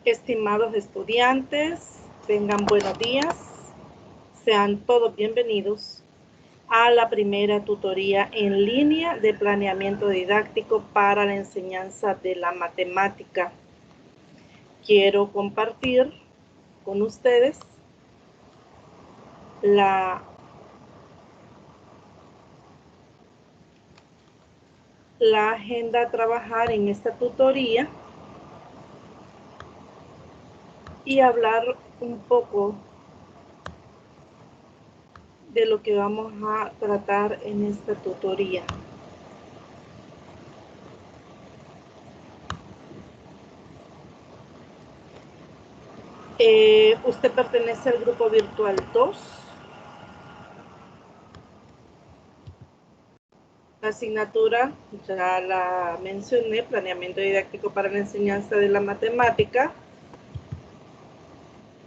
Estimados estudiantes, tengan buenos días. Sean todos bienvenidos a la primera tutoría en línea de planeamiento didáctico para la enseñanza de la matemática. Quiero compartir con ustedes la agenda a trabajar en esta tutoría y hablar un poco de lo que vamos a tratar en esta tutoría. Usted pertenece al grupo virtual 2. La asignatura, ya la mencioné, planeamiento didáctico para la enseñanza de la matemática.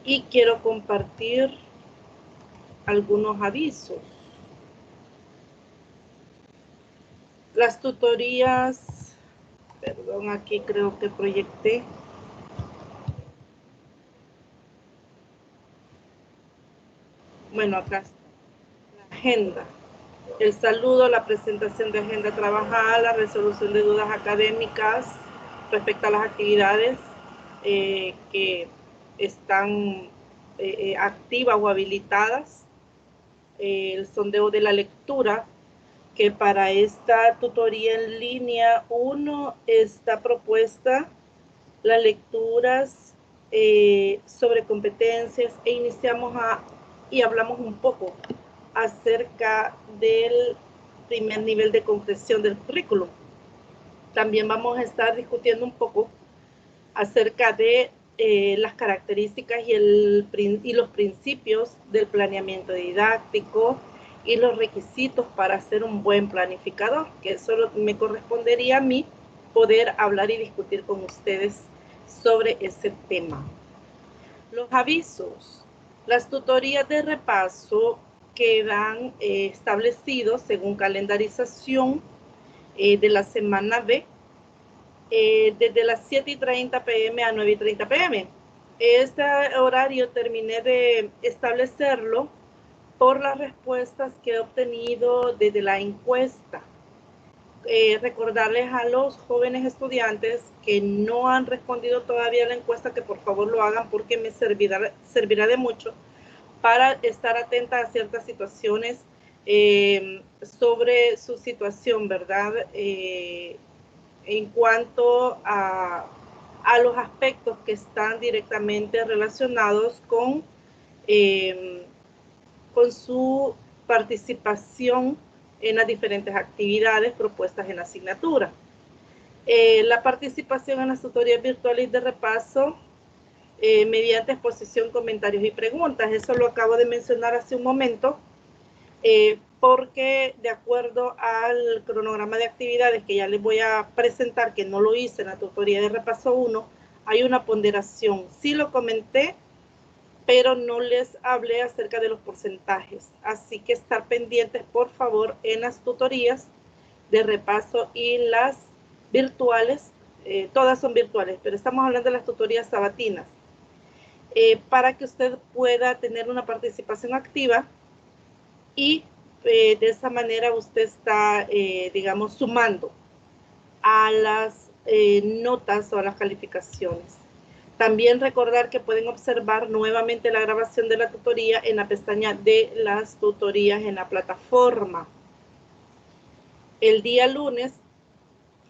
Y quiero compartir algunos avisos. Las tutorías, perdón, aquí creo que proyecté. Bueno, acá está la agenda. El saludo, la presentación de agenda trabajada, la resolución de dudas académicas respecto a las actividades que están activas o habilitadas, el sondeo de la lectura, que para esta tutoría en línea 1 está propuesta las lecturas sobre competencias e iniciamos y hablamos un poco acerca del primer nivel de concreción del currículum. También vamos a estar discutiendo un poco acerca de las características y los principios del planeamiento didáctico y los requisitos para ser un buen planificador, que solo me correspondería a mí poder hablar y discutir con ustedes sobre ese tema. Los avisos. Las tutorías de repaso quedan establecidos según calendarización de la semana B, desde las 7:30 p.m. a 9:30 p.m. Este horario terminé de establecerlo por las respuestas que he obtenido desde la encuesta. Recordarles a los jóvenes estudiantes que no han respondido todavía a la encuesta que por favor lo hagan porque me servirá de mucho para estar atenta a ciertas situaciones sobre su situación, ¿verdad? En cuanto a los aspectos que están directamente relacionados con su participación en las diferentes actividades propuestas en la asignatura. La participación en las tutorías virtuales de repaso mediante exposición, comentarios y preguntas. Eso lo acabo de mencionar hace un momento, porque de acuerdo al cronograma de actividades que ya les voy a presentar, que no lo hice en la tutoría de repaso 1, hay una ponderación. Sí lo comenté, pero no les hablé acerca de los porcentajes. Así que estar pendientes, por favor, en las tutorías de repaso y las virtuales. Todas son virtuales, pero estamos hablando de las tutorías sabatinas. Para que usted pueda tener una participación activa y de esa manera usted está, digamos, sumando a las notas o a las calificaciones. También recordar que pueden observar nuevamente la grabación de la tutoría en la pestaña de las tutorías en la plataforma. El día lunes,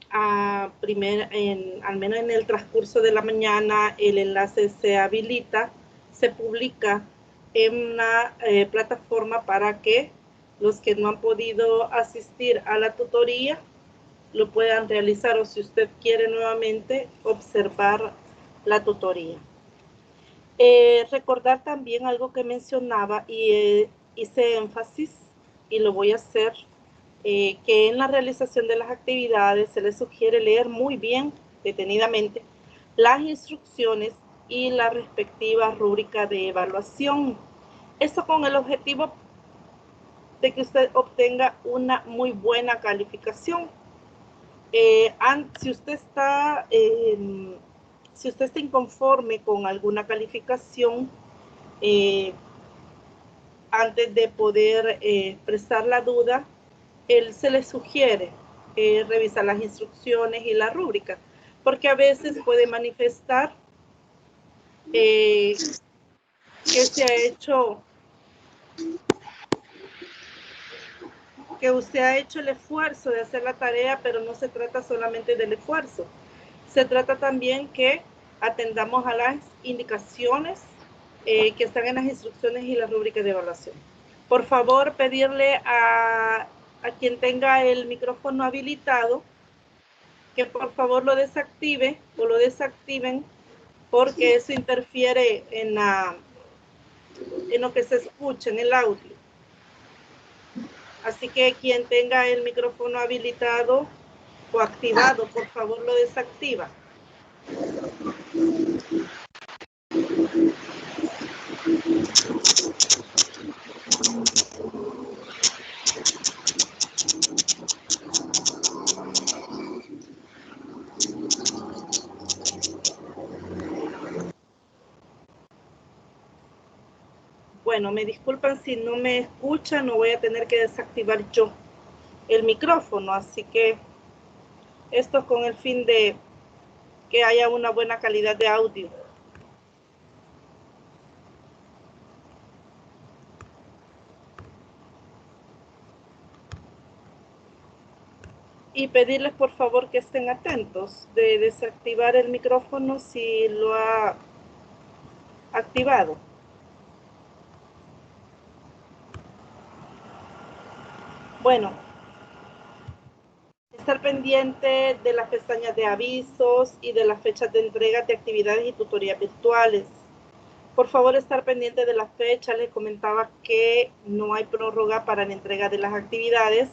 al menos en el transcurso de la mañana, el enlace se habilita, se publica en la plataforma para que los que no han podido asistir a la tutoría lo puedan realizar, o si usted quiere nuevamente observar la tutoría. Recordar también algo que mencionaba y hice énfasis, y lo voy a hacer, que en la realización de las actividades se les sugiere leer muy bien, detenidamente, las instrucciones y la respectiva rúbrica de evaluación. Esto con el objetivo de que usted obtenga una muy buena calificación. Si usted está si usted está inconforme con alguna calificación, antes de poder expresar la duda, se le sugiere revisar las instrucciones y la rúbrica, porque a veces puede manifestar que se ha hecho, que usted ha hecho el esfuerzo de hacer la tarea, pero no se trata solamente del esfuerzo. Se trata también que atendamos a las indicaciones que están en las instrucciones y las rúbricas de evaluación. Por favor, pedirle a quien tenga el micrófono habilitado que por favor lo desactive o lo desactiven, porque eso interfiere en lo que se escucha en el audio. Así que quien tenga el micrófono habilitado o activado, por favor lo desactiva. Bueno, me disculpan si no me escuchan, no voy a tener que desactivar yo el micrófono, así que esto es con el fin de que haya una buena calidad de audio. Y pedirles por favor que estén atentos de desactivar el micrófono si lo ha activado. Bueno, estar pendiente de las pestañas de avisos y de las fechas de entrega de actividades y tutorías virtuales. Por favor, estar pendiente de las fechas. Les comentaba que no hay prórroga para la entrega de las actividades,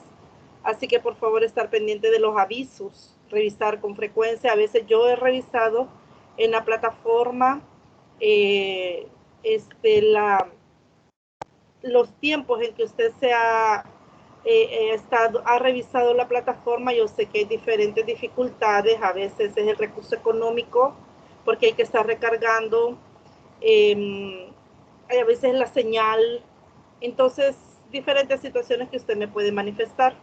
así que por favor estar pendiente de los avisos, revisar con frecuencia. A veces yo he revisado en la plataforma los tiempos en que usted ha revisado la plataforma. Yo sé que hay diferentes dificultades, a veces es el recurso económico, porque hay que estar recargando, a veces la señal, entonces diferentes situaciones que usted me puede manifestar,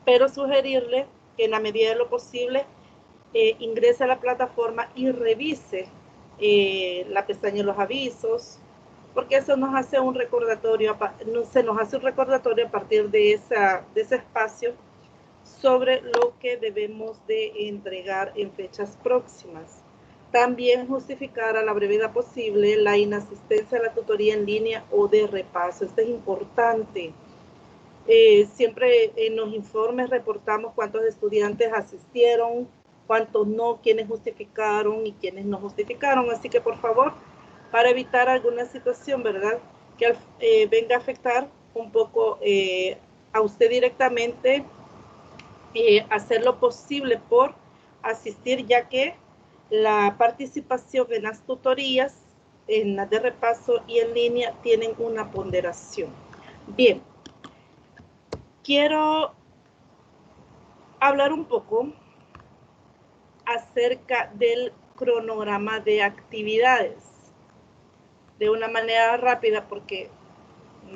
pero sugerirle que en la medida de lo posible ingrese a la plataforma y revise la pestaña de los avisos, porque eso nos hace un recordatorio, se nos hace un recordatorio a partir de ese espacio sobre lo que debemos de entregar en fechas próximas. También justificar a la brevedad posible la inasistencia a la tutoría en línea o de repaso. Esto es importante. Siempre en los informes reportamos cuántos estudiantes asistieron, cuántos no, quiénes justificaron y quiénes no justificaron. Así que por favor, para evitar alguna situación, ¿verdad?, que venga a afectar un poco a usted directamente, hacer lo posible por asistir, ya que la participación en las tutorías, en las de repaso y en línea, tienen una ponderación. Bien, quiero hablar un poco acerca del cronograma de actividades de una manera rápida, porque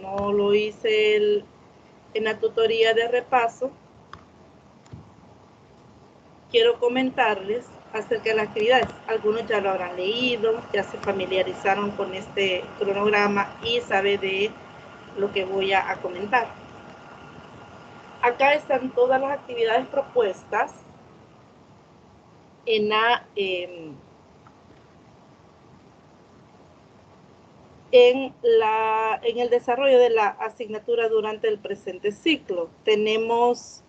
no lo hice en la tutoría de repaso. Quiero comentarles acerca de las actividades. Algunos ya lo habrán leído, ya se familiarizaron con este cronograma y saben de lo que voy a comentar. Acá están todas las actividades propuestas en el desarrollo de la asignatura durante el presente ciclo. Tenemos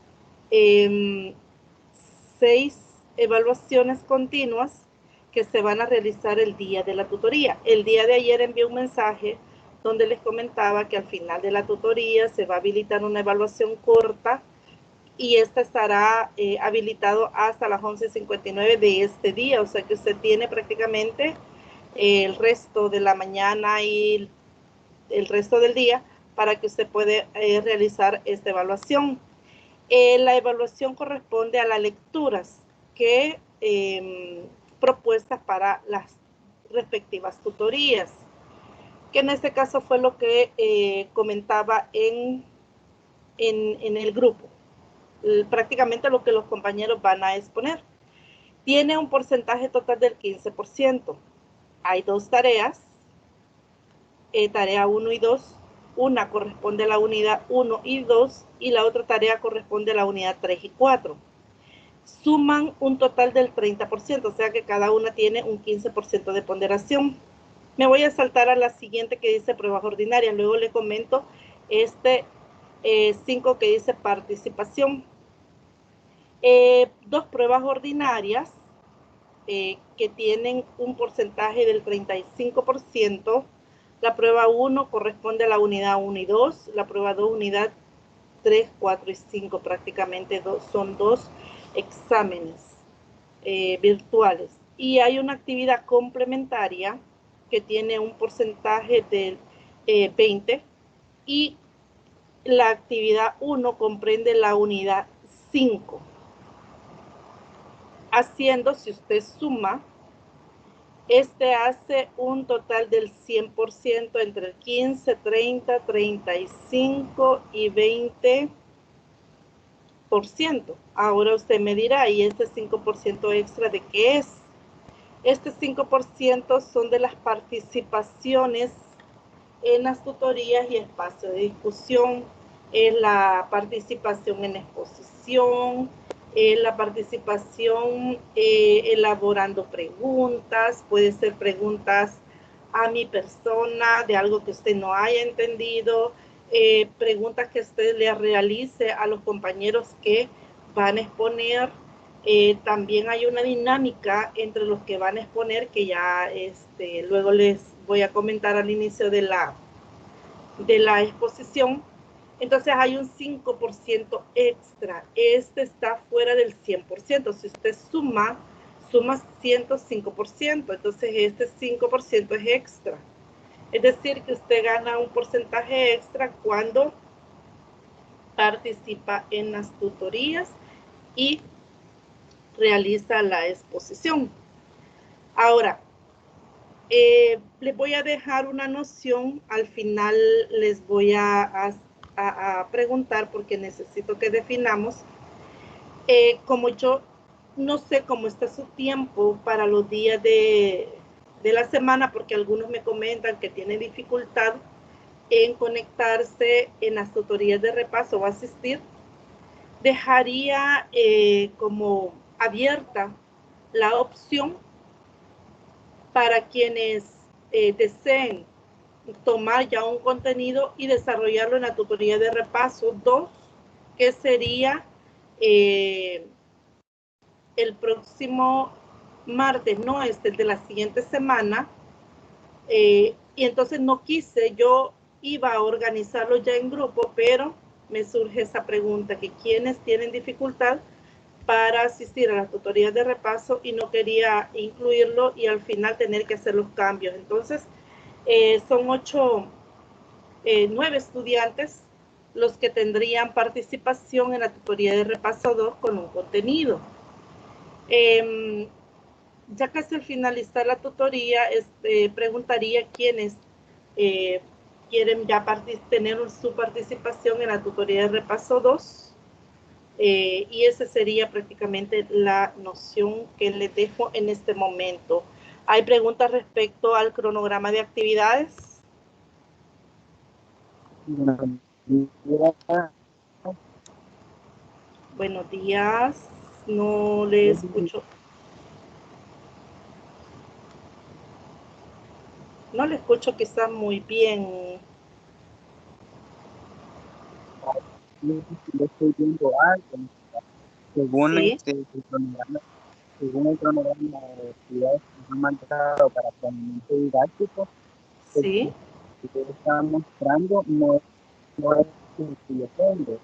6 evaluaciones continuas que se van a realizar el día de la tutoría. El día de ayer envié un mensaje donde les comentaba que al final de la tutoría se va a habilitar una evaluación corta, y esta estará habilitado hasta las 11:59 de este día, o sea que usted tiene prácticamente el resto de la mañana y el resto del día para que usted pueda realizar esta evaluación. La evaluación corresponde a las lecturas que propuestas para las respectivas tutorías, que en este caso fue lo que comentaba en el grupo. Prácticamente lo que los compañeros van a exponer. Tiene un porcentaje total del 15%. Hay dos tareas, tarea 1 y 2. Una corresponde a la unidad 1 y 2 y la otra tarea corresponde a la unidad 3 y 4. Suman un total del 30%, o sea que cada una tiene un 15% de ponderación. Me voy a saltar a la siguiente que dice pruebas ordinarias, luego le comento 5 que dice participación. Dos pruebas ordinarias que tienen un porcentaje del 35%. La prueba 1 corresponde a la unidad 1 y 2, la prueba 2 unidad 3, 4 y 5, prácticamente son dos exámenes virtuales. Y hay una actividad complementaria que tiene un porcentaje del 20 y la actividad 1 comprende la unidad 5. Haciendo, si usted suma, hace un total del 100% entre el 15, 30, 35 y 20%. Ahora usted me dirá, ¿y este 5% extra de qué es? Este 5% son de las participaciones en las tutorías y espacio de discusión, es la participación en exposición, la participación elaborando preguntas, puede ser preguntas a mi persona de algo que usted no haya entendido, preguntas que usted le realice a los compañeros que van a exponer. También hay una dinámica entre los que van a exponer que ya luego les voy a comentar al inicio de la exposición. Entonces hay un 5% extra. Está fuera del 100%. Si usted suma 105%. Entonces este 5% es extra. Es decir, que usted gana un porcentaje extra cuando participa en las tutorías y realiza la exposición. Ahora, les voy a dejar una noción. Al final les voy a preguntar porque necesito que definamos. Como yo no sé cómo está su tiempo para los días de la semana, porque algunos me comentan que tienen dificultad en conectarse en las tutorías de repaso o asistir, dejaría como abierta la opción para quienes deseen tomar ya un contenido y desarrollarlo en la tutoría de repaso 2, que sería el próximo martes, no el de la siguiente semana. Y entonces no quise, yo iba a organizarlo ya en grupo, pero me surge esa pregunta, que quienes tienen dificultad para asistir a las tutorías de repaso y no quería incluirlo y al final tener que hacer los cambios. Entonces, son 9 estudiantes los que tendrían participación en la tutoría de repaso 2 con un contenido. Ya casi al finalizar la tutoría, preguntaría quiénes quieren ya tener su participación en la tutoría de repaso 2. Y esa sería prácticamente la noción que les dejo en este momento. ¿Hay preguntas respecto al cronograma de actividades? Buenos días, no le escucho. No le escucho quizás muy bien. Yo estoy viendo algo, según ¿Sí? según el cronograma de actividades que han mandado para planeamiento didáctico, ¿Sí? el que está mostrando no es el que yo tengo.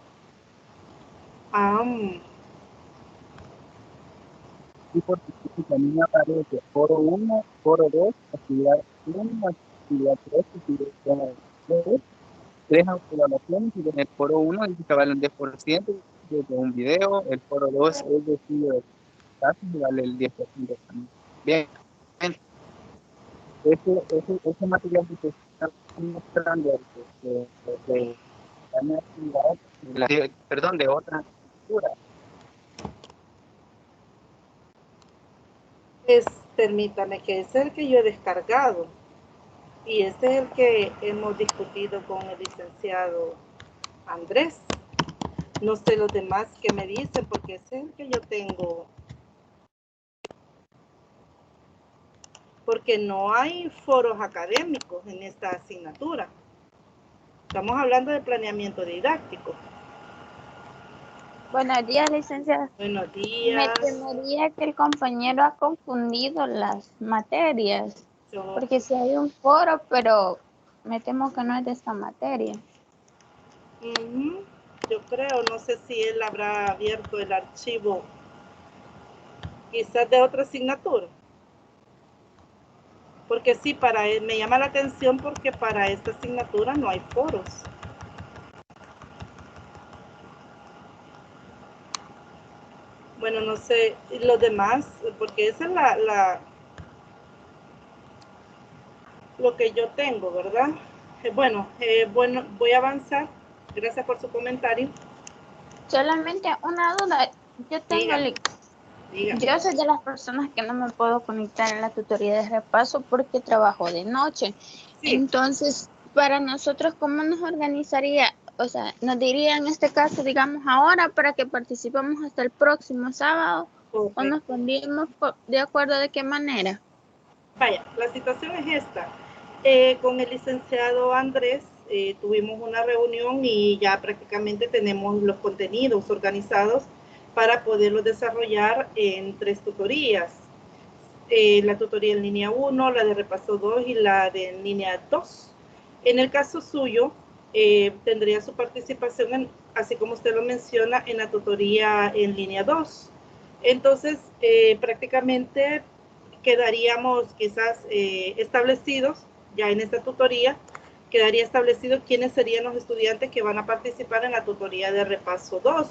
Y porque también aparece foro 1, foro 2, actividad 1, actividad 3, actividad 2, 3 autoevaluaciones, y en el foro 1 dice que vale un 10% de un video, el foro 2 es de estudio de casos y vale el 10% también. Bien, ese material que se está mostrando de una actividad, perdón, de otra cultura. Permítame, que ese es el que yo he descargado y ese es el que hemos discutido con el licenciado Andrés. No sé los demás que me dicen, porque ese es el que yo tengo. Porque no hay foros académicos en esta asignatura. Estamos hablando de planeamiento didáctico. Buenos días, licenciada. Buenos Me días. temería que el compañero ha confundido las materias, porque si hay un foro, pero me temo que no es de esta materia. Yo creo, no sé si él habrá abierto el archivo, quizás de otra asignatura. Porque sí, para él, me llama la atención porque para esta asignatura no hay foros. Bueno, no sé, los demás, porque esa es lo que yo tengo, ¿verdad? Bueno, voy a avanzar. Gracias por su comentario. Solamente una duda. Dígame. Yo soy de las personas que no me puedo conectar en la tutoría de repaso porque trabajo de noche. Sí. Entonces, para nosotros, ¿cómo nos organizaría? O sea, nos diría en este caso, digamos, ahora para que participemos hasta el próximo sábado. Correcto. ¿O nos pondríamos de acuerdo de qué manera? Vaya, la situación es esta. Con el licenciado Andrés tuvimos una reunión y ya prácticamente tenemos los contenidos organizados para poderlos desarrollar en 3 tutorías. La tutoría en línea 1, la de repaso 2 y la de línea 2. En el caso suyo, tendría su participación, así como usted lo menciona, en la tutoría en línea 2. Entonces, prácticamente quedaríamos quizás establecidos ya en esta tutoría, quedaría establecido quiénes serían los estudiantes que van a participar en la tutoría de repaso 2.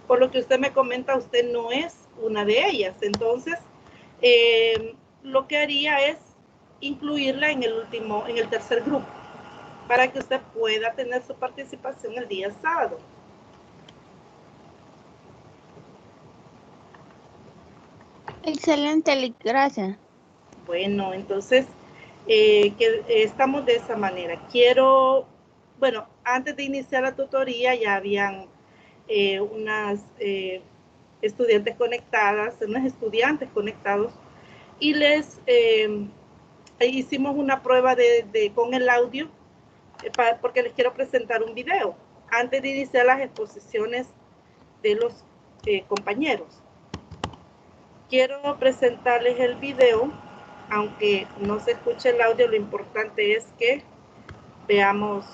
Por lo que usted me comenta, usted no es una de ellas. Entonces, lo que haría es incluirla en el tercer grupo, para que usted pueda tener su participación el día sábado. Excelente, gracias. Bueno, entonces, estamos de esa manera. Bueno, antes de iniciar la tutoría ya habían unas estudiantes conectadas, unos estudiantes conectados, y les hicimos una prueba con el audio, porque les quiero presentar un video antes de iniciar las exposiciones de los compañeros. Quiero presentarles el video, aunque no se escuche el audio, lo importante es que veamos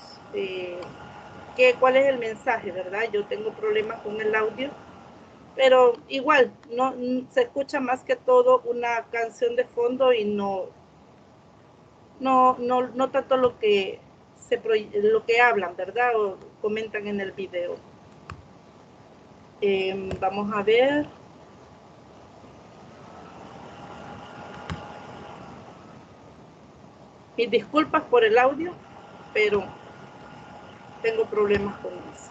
cuál es el mensaje, ¿verdad? Yo tengo problemas con el audio, pero igual no se escucha más que todo una canción de fondo y no tanto lo que hablan, ¿verdad? O comentan en el video. Vamos a ver. Mis disculpas por el audio, pero tengo problemas con eso.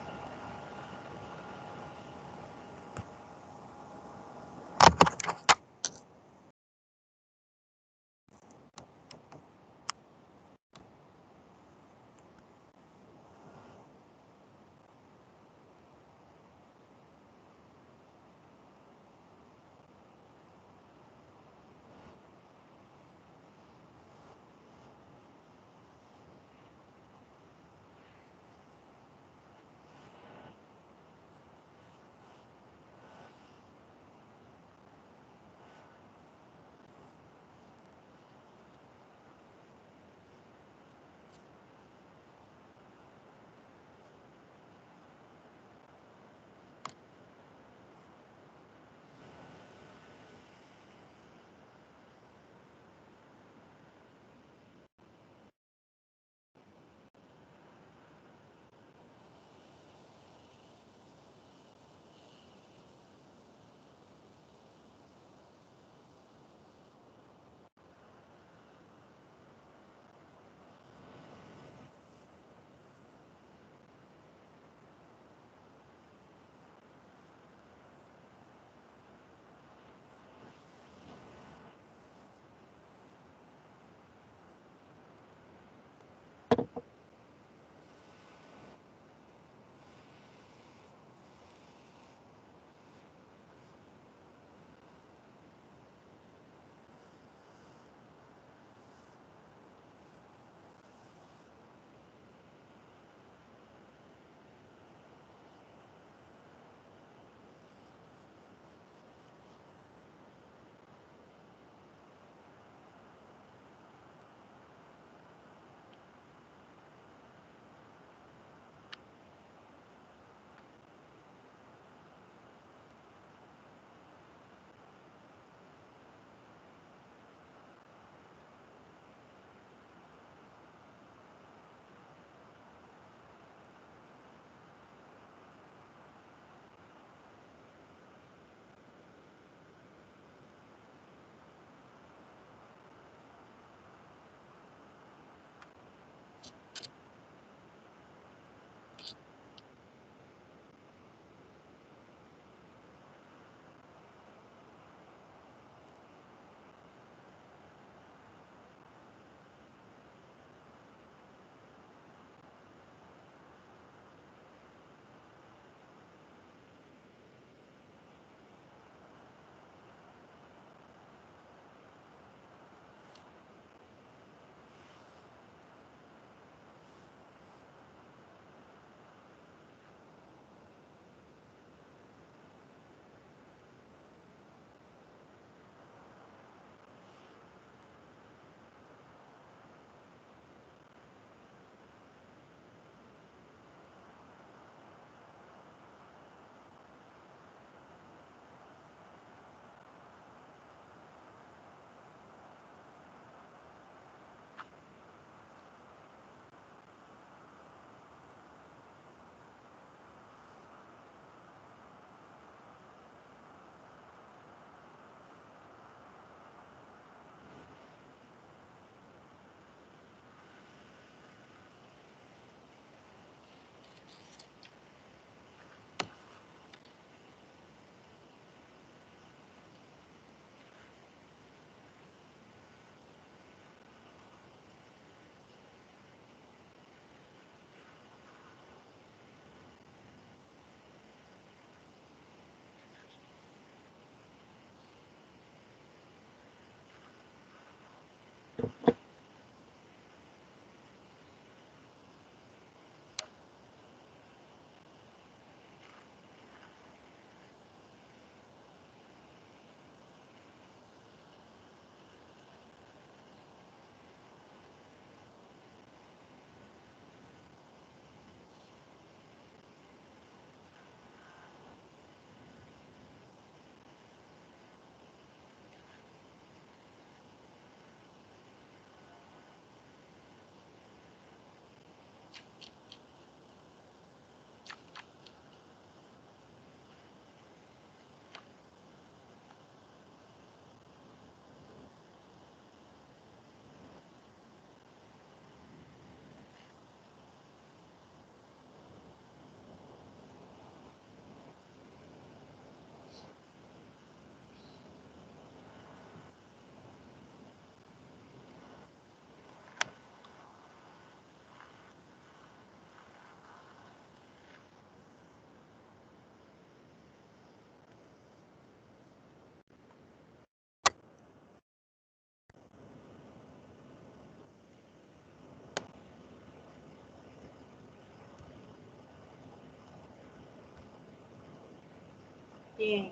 Bien.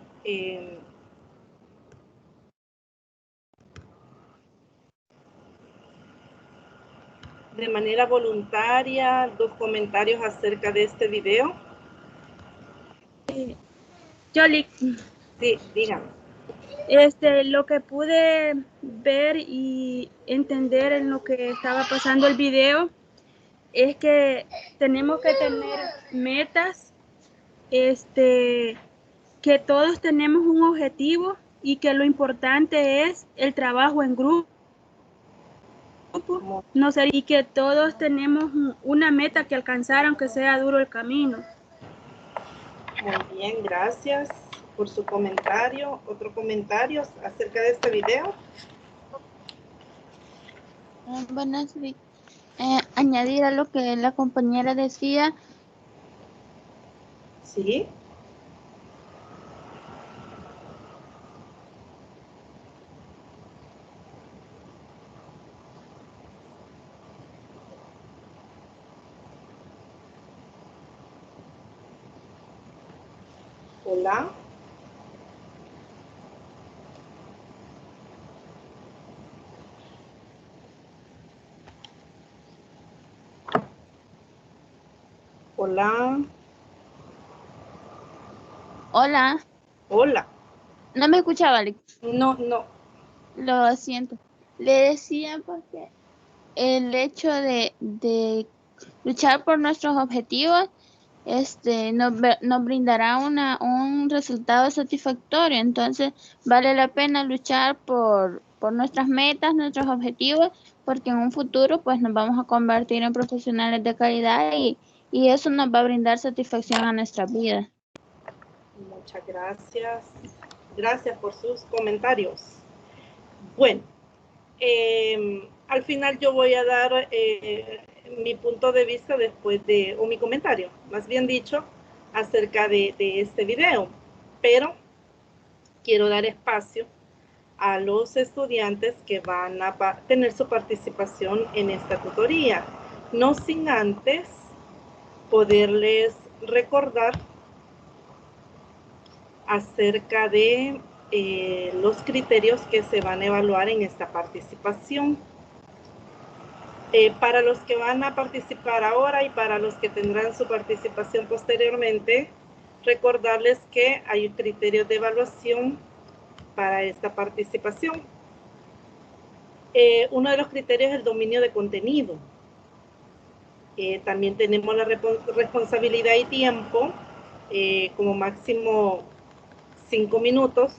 De manera voluntaria, 2 comentarios acerca de este video. Yoli, Sí, dígame. lo que pude ver y entender en lo que estaba pasando el video es que tenemos que tener metas, que todos tenemos un objetivo y que lo importante es el trabajo en grupo, no sé, y que todos tenemos una meta que alcanzar aunque sea duro el camino. Muy bien, gracias por su comentario. ¿Otro comentario acerca de este video? Buenas, añadir a lo que la compañera decía. Sí. Hola. Hola. Hola. Hola. No me escuchaba, Alex. No, no. Lo siento. Le decía porque el hecho de luchar por nuestros objetivos nos brindará un resultado satisfactorio. Entonces, vale la pena luchar por nuestras metas, nuestros objetivos, porque en un futuro pues nos vamos a convertir en profesionales de calidad y eso nos va a brindar satisfacción a nuestra vida. Muchas gracias. Gracias por sus comentarios. Bueno, al final yo voy a dar mi punto de vista o mi comentario, más bien dicho, acerca de este video. Pero quiero dar espacio a los estudiantes que van a tener su participación en esta tutoría. No sin antes poderles recordar acerca de los criterios que se van a evaluar en esta participación. Para los que van a participar ahora y para los que tendrán su participación posteriormente, recordarles que hay criterios de evaluación para esta participación. Uno de los criterios es el dominio de contenido. También tenemos la responsabilidad y tiempo, como máximo 5 minutos,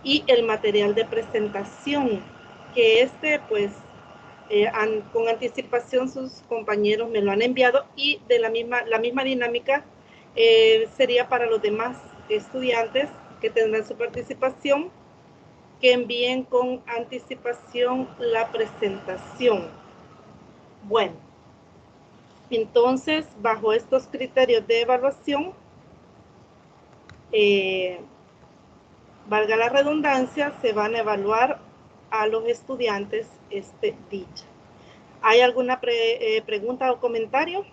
y el material de presentación, que pues con anticipación sus compañeros me lo han enviado, y de la misma dinámica sería para los demás estudiantes que tendrán su participación, que envíen con anticipación la presentación. Bueno, entonces bajo estos criterios de evaluación, valga la redundancia, se van a evaluar a los estudiantes dicha. ¿Hay alguna pregunta o comentario?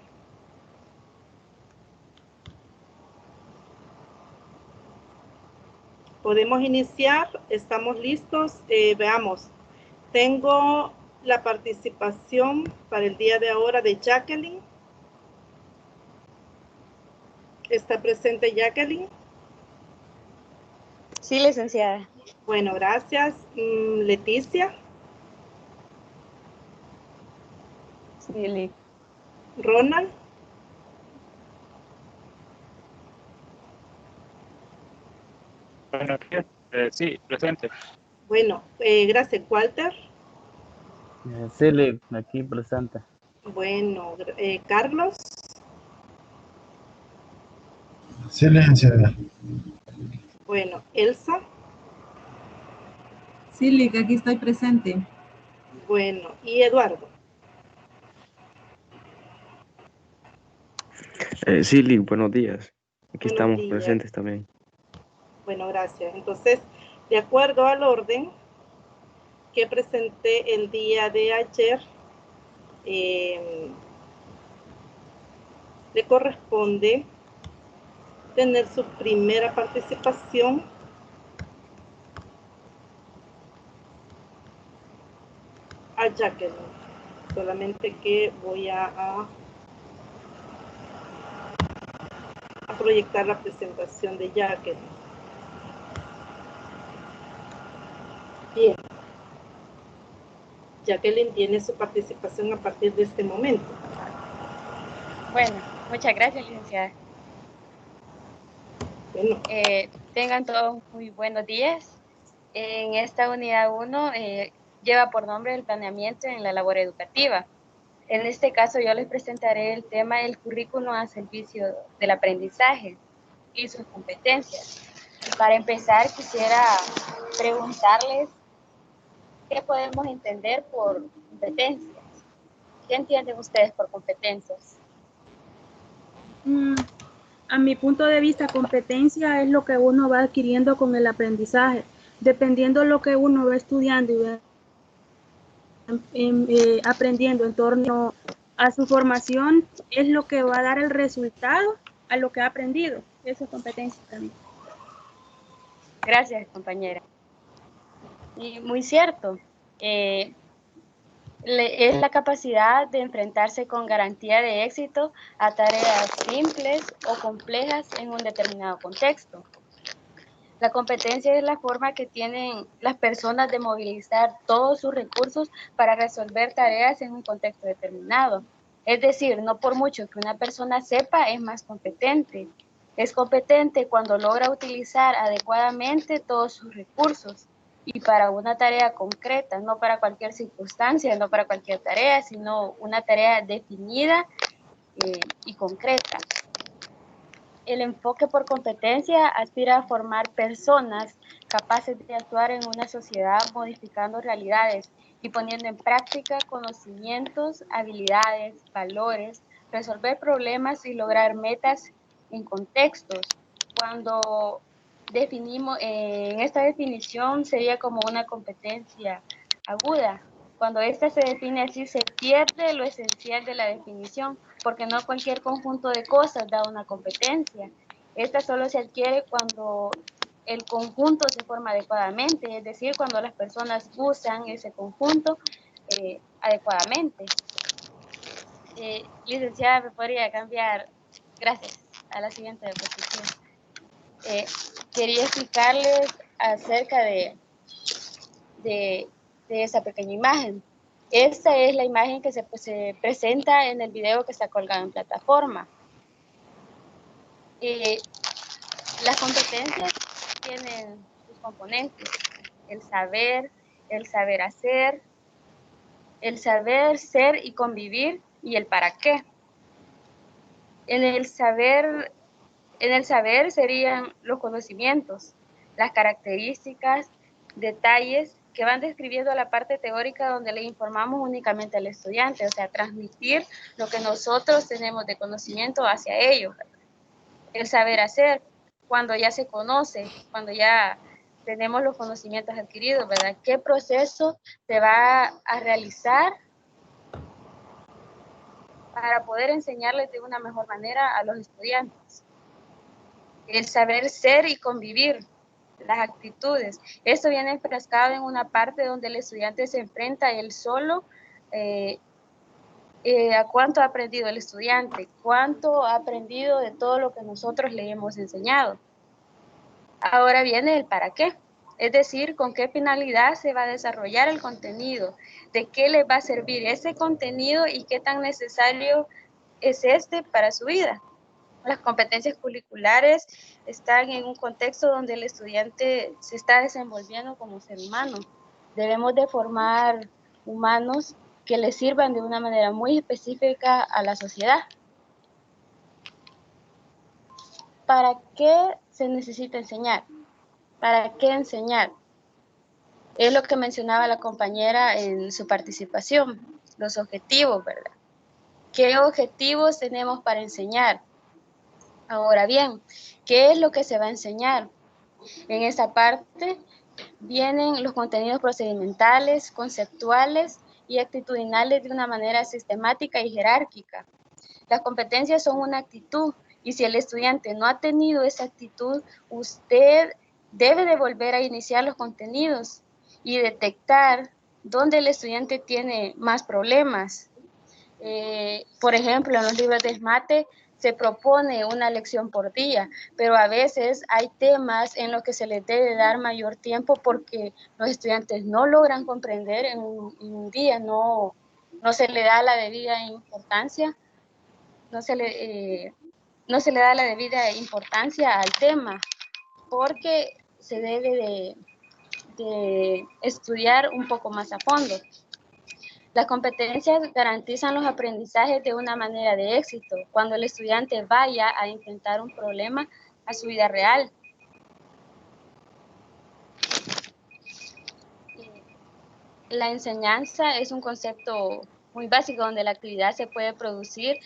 Podemos iniciar, estamos listos. Veamos, tengo la participación para el día de ahora de Jacqueline. ¿Está presente Jacqueline? Sí, licenciada. Bueno, gracias. Leticia. Sí, Ronald. Buenos días. Sí, presente. Bueno, gracias. Walter. Sí, aquí presente. Bueno, Carlos. Sí, licenciada. Bueno, Elsa. Sí, Lick, aquí estoy presente. Bueno, y Eduardo. Sí, Lick, buenos días. Aquí Buenos estamos días. presentes también. Bueno, gracias. Entonces, de acuerdo al orden que presenté el día de ayer, le corresponde tener su primera participación a Jacqueline. Solamente que voy a proyectar la presentación de Jacqueline. Bien. Jacqueline tiene su participación a partir de este momento. Bueno, muchas gracias, licenciada. Bueno. Tengan todos muy buenos días. En esta unidad 1 lleva por nombre el planeamiento en la labor educativa. En este caso yo les presentaré el tema del currículum a servicio del aprendizaje y sus competencias. Para empezar, quisiera preguntarles qué podemos entender por competencias. ¿Qué entienden ustedes por competencias? A mi punto de vista, competencia es lo que uno va adquiriendo con el aprendizaje. Dependiendo de lo que uno va estudiando y va aprendiendo en torno a su formación, es lo que va a dar el resultado a lo que ha aprendido. Eso es competencia también. Gracias, compañera. Y muy cierto. Es la capacidad de enfrentarse con garantía de éxito a tareas simples o complejas en un determinado contexto. La competencia es la forma que tienen las personas de movilizar todos sus recursos para resolver tareas en un contexto determinado. Es decir, no por mucho que una persona sepa, es más competente. Es competente cuando logra utilizar adecuadamente todos sus recursos y para una tarea concreta, no para cualquier circunstancia, no para cualquier tarea, sino una tarea definida y concreta. El enfoque por competencia aspira a formar personas capaces de actuar en una sociedad modificando realidades y poniendo en práctica conocimientos, habilidades, valores, resolver problemas y lograr metas en contextos. Cuando definimos, en esta definición sería como una competencia aguda. Cuando esta se define así, se pierde lo esencial de la definición, porque no cualquier conjunto de cosas da una competencia. Esta solo se adquiere cuando el conjunto se forma adecuadamente, es decir, cuando las personas usan ese conjunto adecuadamente. Licenciada, ¿me podría cambiar? Gracias. A la siguiente diapositiva. Quería explicarles acerca de esa pequeña imagen. Esta es la imagen que se presenta en el video que está colgado en plataforma. Las competencias tienen sus componentes: el saber hacer, el saber ser y convivir, y el para qué. En el saber serían los conocimientos, las características, detalles que van describiendo la parte teórica donde le informamos únicamente al estudiante, o sea, transmitir lo que nosotros tenemos de conocimiento hacia ellos. El saber hacer, cuando ya se conoce, cuando ya tenemos los conocimientos adquiridos, ¿verdad? ¿Qué proceso se va a realizar para poder enseñarles de una mejor manera a los estudiantes? El saber ser y convivir, las actitudes. Esto viene enfrascado en una parte donde el estudiante se enfrenta él solo a cuánto ha aprendido el estudiante, cuánto ha aprendido de todo lo que nosotros le hemos enseñado. Ahora viene el para qué, es decir, con qué finalidad se va a desarrollar el contenido, de qué le va a servir ese contenido y qué tan necesario es este para su vida. Las competencias curriculares están en un contexto donde el estudiante se está desenvolviendo como ser humano. Debemos de formar humanos que le sirvan de una manera muy específica a la sociedad. ¿Para qué se necesita enseñar? ¿Para qué enseñar? Es lo que mencionaba la compañera en su participación, los objetivos, ¿verdad? ¿Qué objetivos tenemos para enseñar? Ahora bien, ¿qué es lo que se va a enseñar? En esta parte vienen los contenidos procedimentales, conceptuales y actitudinales de una manera sistemática y jerárquica. Las competencias son una actitud y si el estudiante no ha tenido esa actitud, usted debe de volver a iniciar los contenidos y detectar dónde el estudiante tiene más problemas. Por ejemplo, en los libros de SMATE se propone una lección por día, pero a veces hay temas en los que se les debe dar mayor tiempo porque los estudiantes no logran comprender en un día, no se le da la debida importancia, no se le da la debida importancia al tema, porque se debe de estudiar un poco más a fondo. Las competencias garantizan los aprendizajes de una manera de éxito cuando el estudiante vaya a enfrentar un problema a su vida real. La enseñanza es un concepto muy básico donde la actividad se puede producir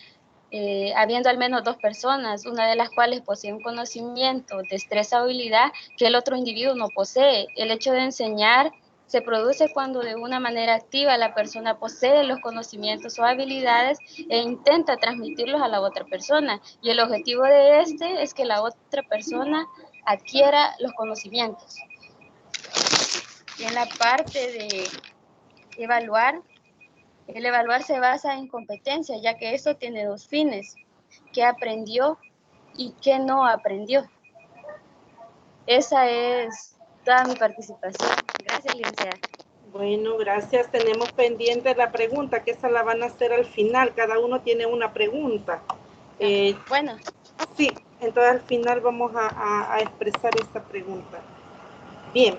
habiendo al menos dos personas, una de las cuales posee un conocimiento, destreza o habilidad que el otro individuo no posee. El hecho de enseñar se produce cuando de una manera activa la persona posee los conocimientos o habilidades e intenta transmitirlos a la otra persona. Y el objetivo de este es que la otra persona adquiera los conocimientos. Y en la parte de evaluar, el evaluar se basa en competencia, ya que esto tiene dos fines: qué aprendió y qué no aprendió. Esa es toda mi participación. Gracias, licenciada. Bueno, gracias. Tenemos pendiente la pregunta, que esa la van a hacer al final. Cada uno tiene una pregunta. Bueno. Sí, entonces al final vamos a expresar esta pregunta. Bien.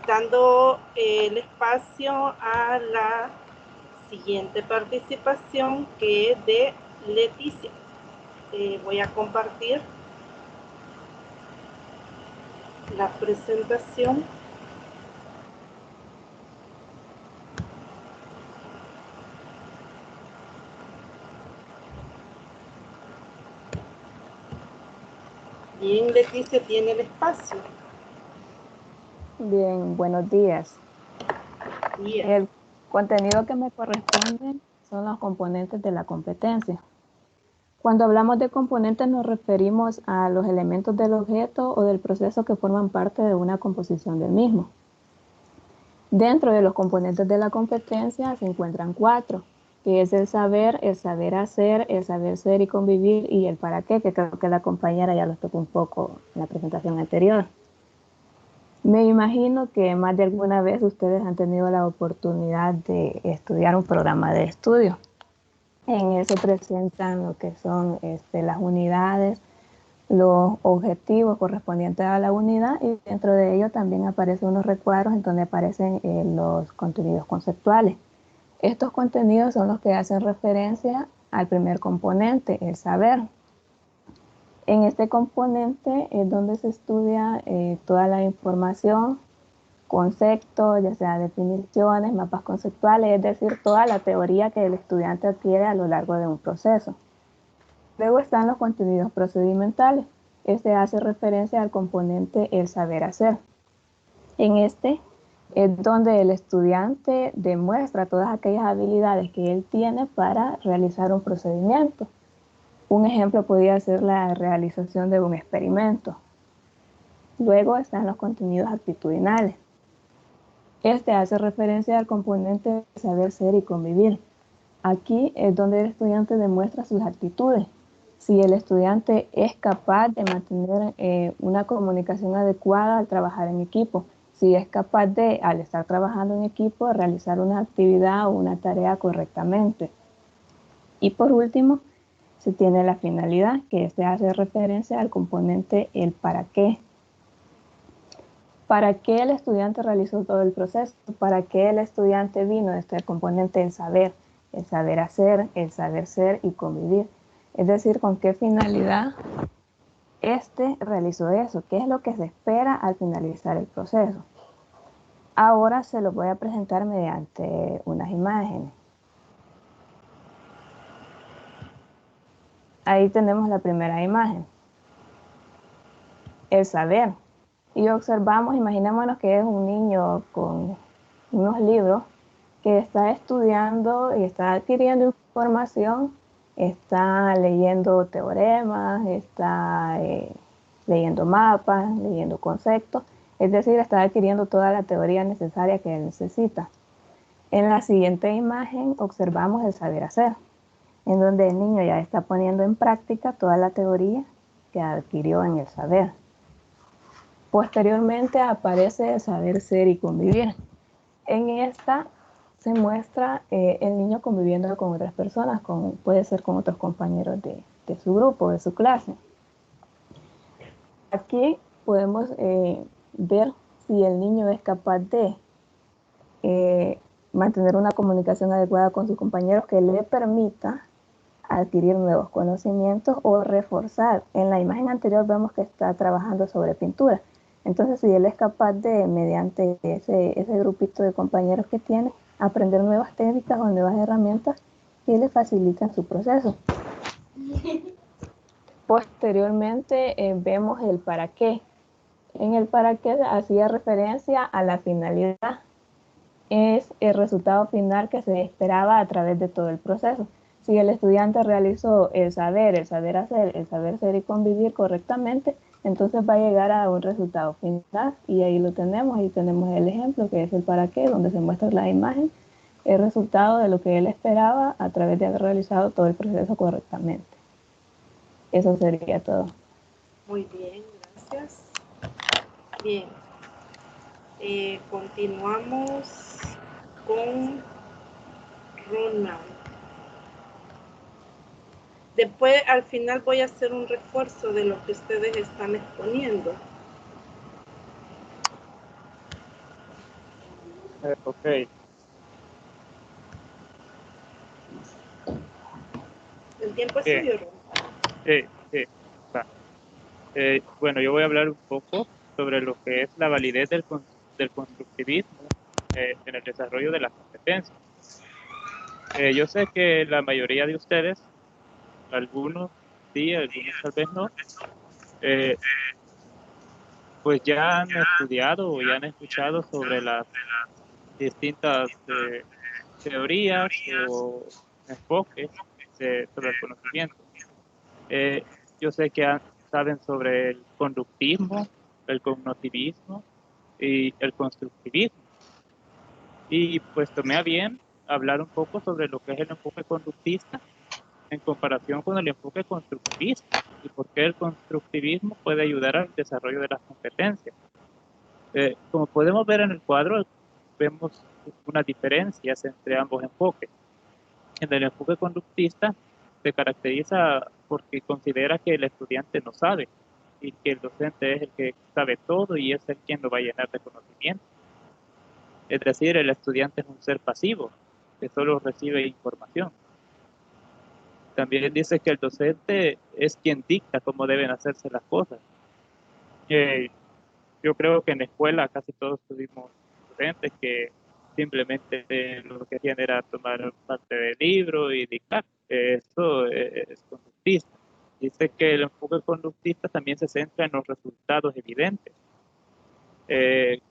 Dando el espacio a la siguiente participación, que es de Leticia. Voy a compartir la presentación. Bien, Leticia, tiene el espacio. Bien, buenos días. Yes. El contenido que me corresponde son los componentes de la competencia. Cuando hablamos de componentes nos referimos a los elementos del objeto o del proceso que forman parte de una composición del mismo. Dentro de los componentes de la competencia se encuentran 4, que es el saber hacer, el saber ser y convivir, y el para qué, que creo que la compañera ya los tocó un poco en la presentación anterior. Me imagino que más de alguna vez ustedes han tenido la oportunidad de estudiar un programa de estudio. En ese presentan lo que son las unidades, los objetivos correspondientes a la unidad, y dentro de ello también aparecen unos recuadros en donde aparecen los contenidos conceptuales. Estos contenidos son los que hacen referencia al primer componente, el saber. En este componente es donde se estudia toda la información, conceptos, ya sea definiciones, mapas conceptuales, es decir, toda la teoría que el estudiante adquiere a lo largo de un proceso. Luego están los contenidos procedimentales. Este hace referencia al componente el saber hacer. En este es donde el estudiante demuestra todas aquellas habilidades que él tiene para realizar un procedimiento. Un ejemplo podría ser la realización de un experimento. Luego están los contenidos actitudinales. Este hace referencia al componente saber ser y convivir. Aquí es donde el estudiante demuestra sus actitudes. Si el estudiante es capaz de mantener una comunicación adecuada al trabajar en equipo, si es capaz de, al estar trabajando en equipo, realizar una actividad o una tarea correctamente. Y por último, se tiene la finalidad, que este hace referencia al componente el para qué. ¿Para qué el estudiante realizó todo el proceso? ¿Para qué el estudiante vino? Este componente el saber hacer, el saber ser y convivir. Es decir, ¿con qué finalidad realizó eso? ¿Qué es lo que se espera al finalizar el proceso? Ahora se lo voy a presentar mediante unas imágenes. Ahí tenemos la primera imagen. El saber. Y observamos, imaginémonos que es un niño con unos libros que está estudiando y está adquiriendo información, está leyendo teoremas, está leyendo mapas, leyendo conceptos, es decir, está adquiriendo toda la teoría necesaria que él necesita. En la siguiente imagen observamos el saber hacer, en donde el niño ya está poniendo en práctica toda la teoría que adquirió en el saber. Posteriormente aparece el saber ser y convivir. En esta se muestra el niño conviviendo con otras personas, puede ser con otros compañeros de su grupo, de su clase. Aquí podemos ver si el niño es capaz de mantener una comunicación adecuada con sus compañeros que le permita adquirir nuevos conocimientos o reforzar. En la imagen anterior vemos que está trabajando sobre pintura. Entonces, si él es capaz de, mediante ese grupito de compañeros que tiene, aprender nuevas técnicas o nuevas herramientas que le facilitan su proceso. Posteriormente vemos el para qué. En el para qué hacía referencia a la finalidad. Es el resultado final que se esperaba a través de todo el proceso. Si el estudiante realizó el saber hacer, el saber ser y convivir correctamente, entonces va a llegar a un resultado final y ahí lo tenemos. Ahí tenemos el ejemplo que es el para qué, donde se muestra la imagen, el resultado de lo que él esperaba a través de haber realizado todo el proceso correctamente. Eso sería todo. Muy bien, gracias. Bien. Continuamos con Ronald. Después, al final, voy a hacer un refuerzo de lo que ustedes están exponiendo. Ok. El tiempo es suyo, Ronald. Sí. Va. Bueno, yo voy a hablar un poco sobre lo que es la validez del constructivismo en el desarrollo de las competencias. Yo sé que la mayoría de ustedes, algunos sí, algunos tal vez no, pues ya han estudiado o ya han escuchado sobre las distintas teorías o enfoques sobre el conocimiento. Yo sé que saben sobre el conductismo, el cognitivismo y el constructivismo. Y pues tomé a bien hablar un poco sobre lo que es el enfoque conductista en comparación con el enfoque constructivista y por qué el constructivismo puede ayudar al desarrollo de las competencias. Como podemos ver en el cuadro, vemos unas diferencias entre ambos enfoques. En el enfoque conductista se caracteriza porque considera que el estudiante no sabe y que el docente es el que sabe todo y es el quien lo va a llenar de conocimiento. Es decir, el estudiante es un ser pasivo que solo recibe información. También dice que el docente es quien dicta cómo deben hacerse las cosas. Yo creo que en la escuela casi todos tuvimos docentes que simplemente lo que hacían era tomar parte del libro y dictar. Eso es conductista. Dice que el enfoque conductista también se centra en los resultados evidentes.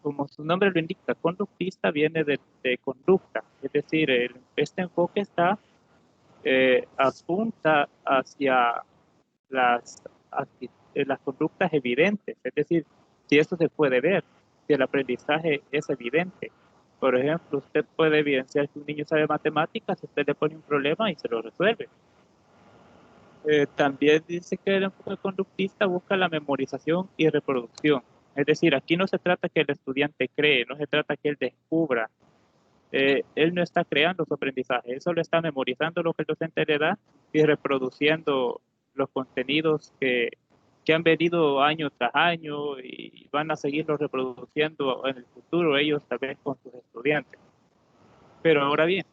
Como su nombre lo indica, conductista viene de conducta, es decir, este enfoque apunta hacia las conductas evidentes, es decir, si eso se puede ver, si el aprendizaje es evidente. Por ejemplo, usted puede evidenciar que un niño sabe matemáticas, usted le pone un problema y se lo resuelve. También dice que el enfoque conductista busca la memorización y reproducción. Es decir, aquí no se trata que el estudiante cree, no se trata que él descubra. Él no está creando su aprendizaje, él solo está memorizando lo que el docente le da y reproduciendo los contenidos que han venido año tras año y van a seguirlos reproduciendo en el futuro ellos tal vez con sus estudiantes. Pero ahora bien,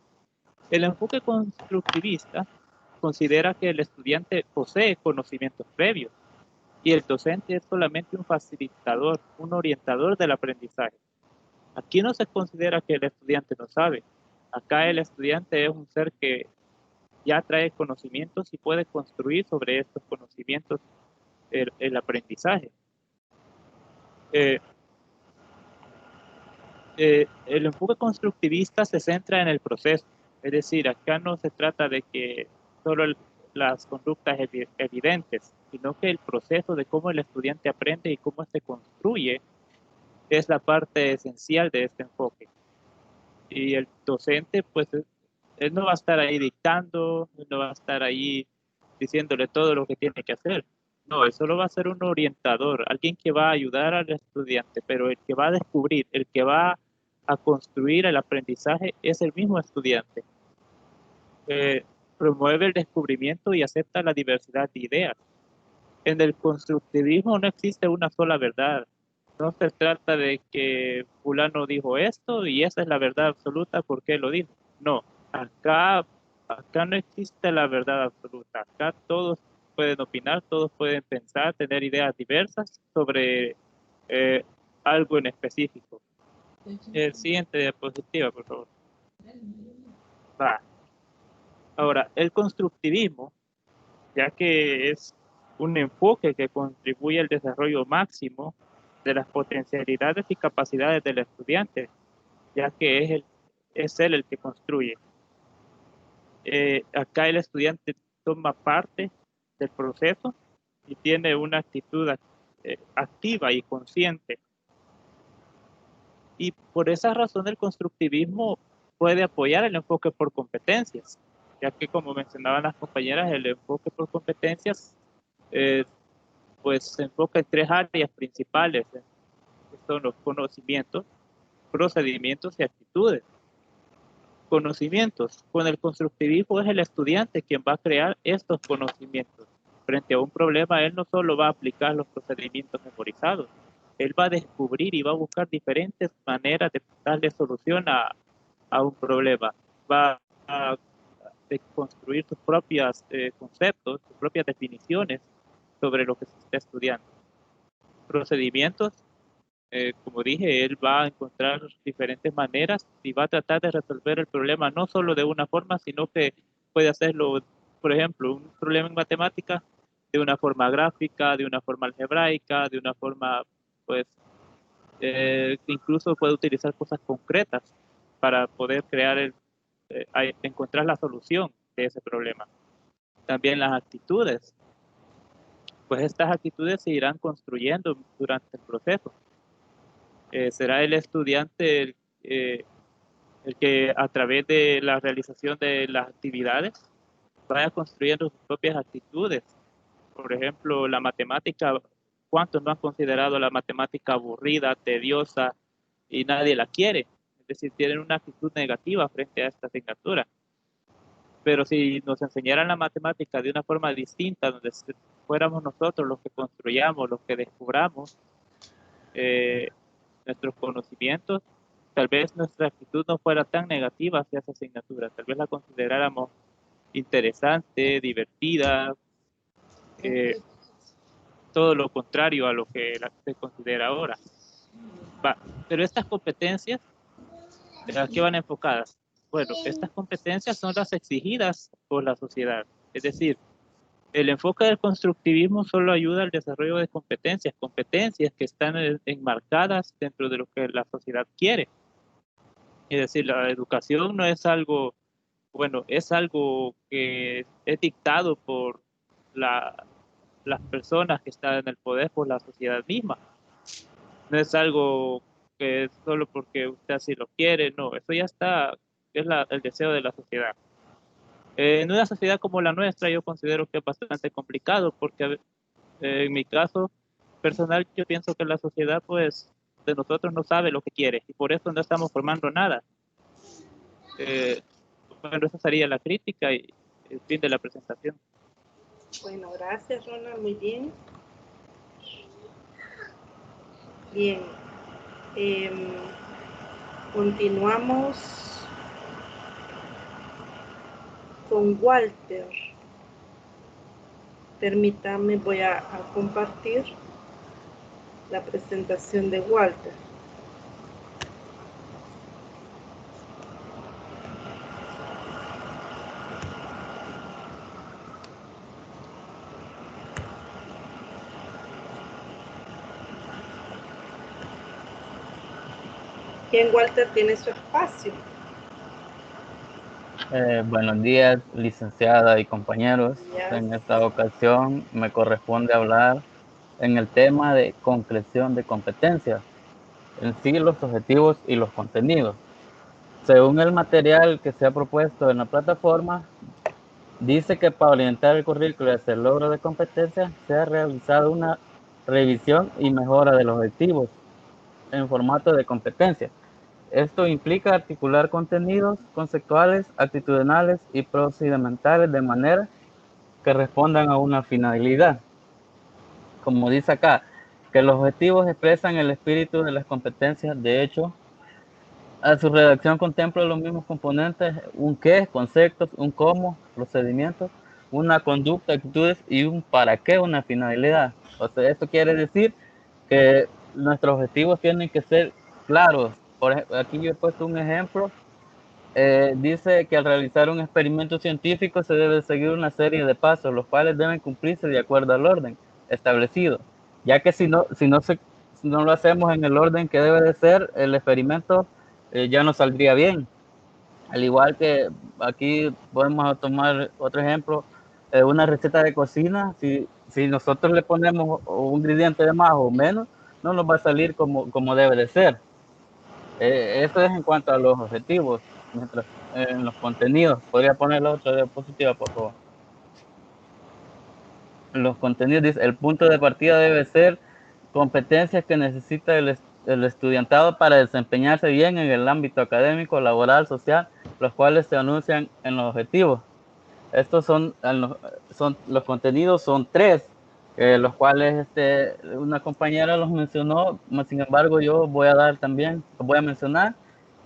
el enfoque constructivista considera que el estudiante posee conocimientos previos y el docente es solamente un facilitador, un orientador del aprendizaje. Aquí no se considera que el estudiante no sabe. Acá el estudiante es un ser que ya trae conocimientos y puede construir sobre estos conocimientos el aprendizaje. El enfoque constructivista se centra en el proceso. Es decir, acá no se trata de que solo las conductas evidentes, sino que el proceso de cómo el estudiante aprende y cómo se construye es la parte esencial de este enfoque. Y el docente, pues, él no va a estar ahí dictando, él no va a estar ahí diciéndole todo lo que tiene que hacer. No, él solo va a ser un orientador, alguien que va a ayudar al estudiante, pero el que va a descubrir, el que va a construir el aprendizaje es el mismo estudiante. Promueve el descubrimiento y acepta la diversidad de ideas. En el constructivismo no existe una sola verdad. No se trata de que fulano dijo esto y esa es la verdad absoluta porque lo dijo. No, acá no existe la verdad absoluta. Acá todos pueden opinar, todos pueden pensar, tener ideas diversas sobre algo en específico. Siguiente diapositiva, por favor. Va. Ahora, el constructivismo, ya que es un enfoque que contribuye al desarrollo máximo de las potencialidades y capacidades del estudiante, ya que es él el que construye. Acá el estudiante toma parte del proceso y tiene una actitud activa y consciente. Y por esa razón el constructivismo puede apoyar el enfoque por competencias, ya que como mencionaban las compañeras, el enfoque por competencias pues se enfoca en 3 áreas principales, que son los conocimientos, procedimientos y actitudes. Conocimientos. Con el constructivismo es el estudiante quien va a crear estos conocimientos. Frente a un problema, él no solo va a aplicar los procedimientos memorizados, él va a descubrir y va a buscar diferentes maneras de darle solución a un problema. Va a construir sus propios conceptos, sus propias definiciones sobre lo que se está estudiando. Procedimientos, como dije, él va a encontrar diferentes maneras y va a tratar de resolver el problema no solo de una forma, sino que puede hacerlo, por ejemplo, un problema en matemática de una forma gráfica, de una forma algebraica, de una forma, pues, incluso puede utilizar cosas concretas para poder crear encontrar la solución de ese problema. También las actitudes, pues estas actitudes se irán construyendo durante el proceso. Será el estudiante el que a través de la realización de las actividades vaya construyendo sus propias actitudes. Por ejemplo, la matemática, ¿cuántos no han considerado la matemática aburrida, tediosa y nadie la quiere? Es decir, tienen una actitud negativa frente a esta asignatura. Pero si nos enseñaran la matemática de una forma distinta, donde fuéramos nosotros los que construyamos, los que descubramos nuestros conocimientos, tal vez nuestra actitud no fuera tan negativa hacia esa asignatura, tal vez la consideráramos interesante, divertida, todo lo contrario a lo que se considera ahora. Pero estas competencias, ¿a qué van enfocadas? Bueno, estas competencias son las exigidas por la sociedad. Es decir, el enfoque del constructivismo solo ayuda al desarrollo de competencias que están enmarcadas dentro de lo que la sociedad quiere. Es decir, la educación no es algo, bueno, es algo que es dictado por las personas que están en el poder, por la sociedad misma. No es algo que es solo porque usted así lo quiere, no, eso ya está, es el deseo de la sociedad. En una sociedad como la nuestra yo considero que es bastante complicado porque en mi caso personal yo pienso que la sociedad pues de nosotros no sabe lo que quiere y por eso no estamos formando nada. Bueno, esa sería la crítica y el fin de la presentación. Bueno, gracias Ronald, muy bien. Bien, continuamos con Walter. Permítame, voy a compartir la presentación de Walter. Bien, Walter tiene su espacio. Buenos días, licenciada y compañeros. En esta ocasión me corresponde hablar en el tema de concreción de competencias, en sí los objetivos y los contenidos. Según el material que se ha propuesto en la plataforma, dice que para orientar el currículo hacia el logro de competencias se ha realizado una revisión y mejora de los objetivos en formato de competencias. Esto implica articular contenidos conceptuales, actitudinales y procedimentales de manera que respondan a una finalidad. Como dice acá, que los objetivos expresan el espíritu de las competencias. De hecho, a su redacción contempla los mismos componentes: un qué, conceptos, un cómo, procedimientos, una conducta, actitudes y un para qué, una finalidad. O sea, esto quiere decir que nuestros objetivos tienen que ser claros. Por ejemplo, aquí yo he puesto un ejemplo Dice que al realizar un experimento científico se debe seguir una serie de pasos, los cuales deben cumplirse de acuerdo al orden establecido, ya que si no lo hacemos en el orden que debe de ser, el experimento ya no saldría bien. Al igual que aquí podemos tomar otro ejemplo, una receta de cocina, si nosotros le ponemos un ingrediente de más o menos, no nos va a salir como debe de ser. Eso es en cuanto a los objetivos. Mientras en los contenidos, podría poner la otra diapositiva, por favor. Los contenidos, dice, el punto de partida debe ser competencias que necesita el estudiantado para desempeñarse bien en el ámbito académico, laboral, social, los cuales se anuncian en los objetivos. Estos son los contenidos, son 3, los cuales una compañera los mencionó, sin embargo yo voy a mencionar.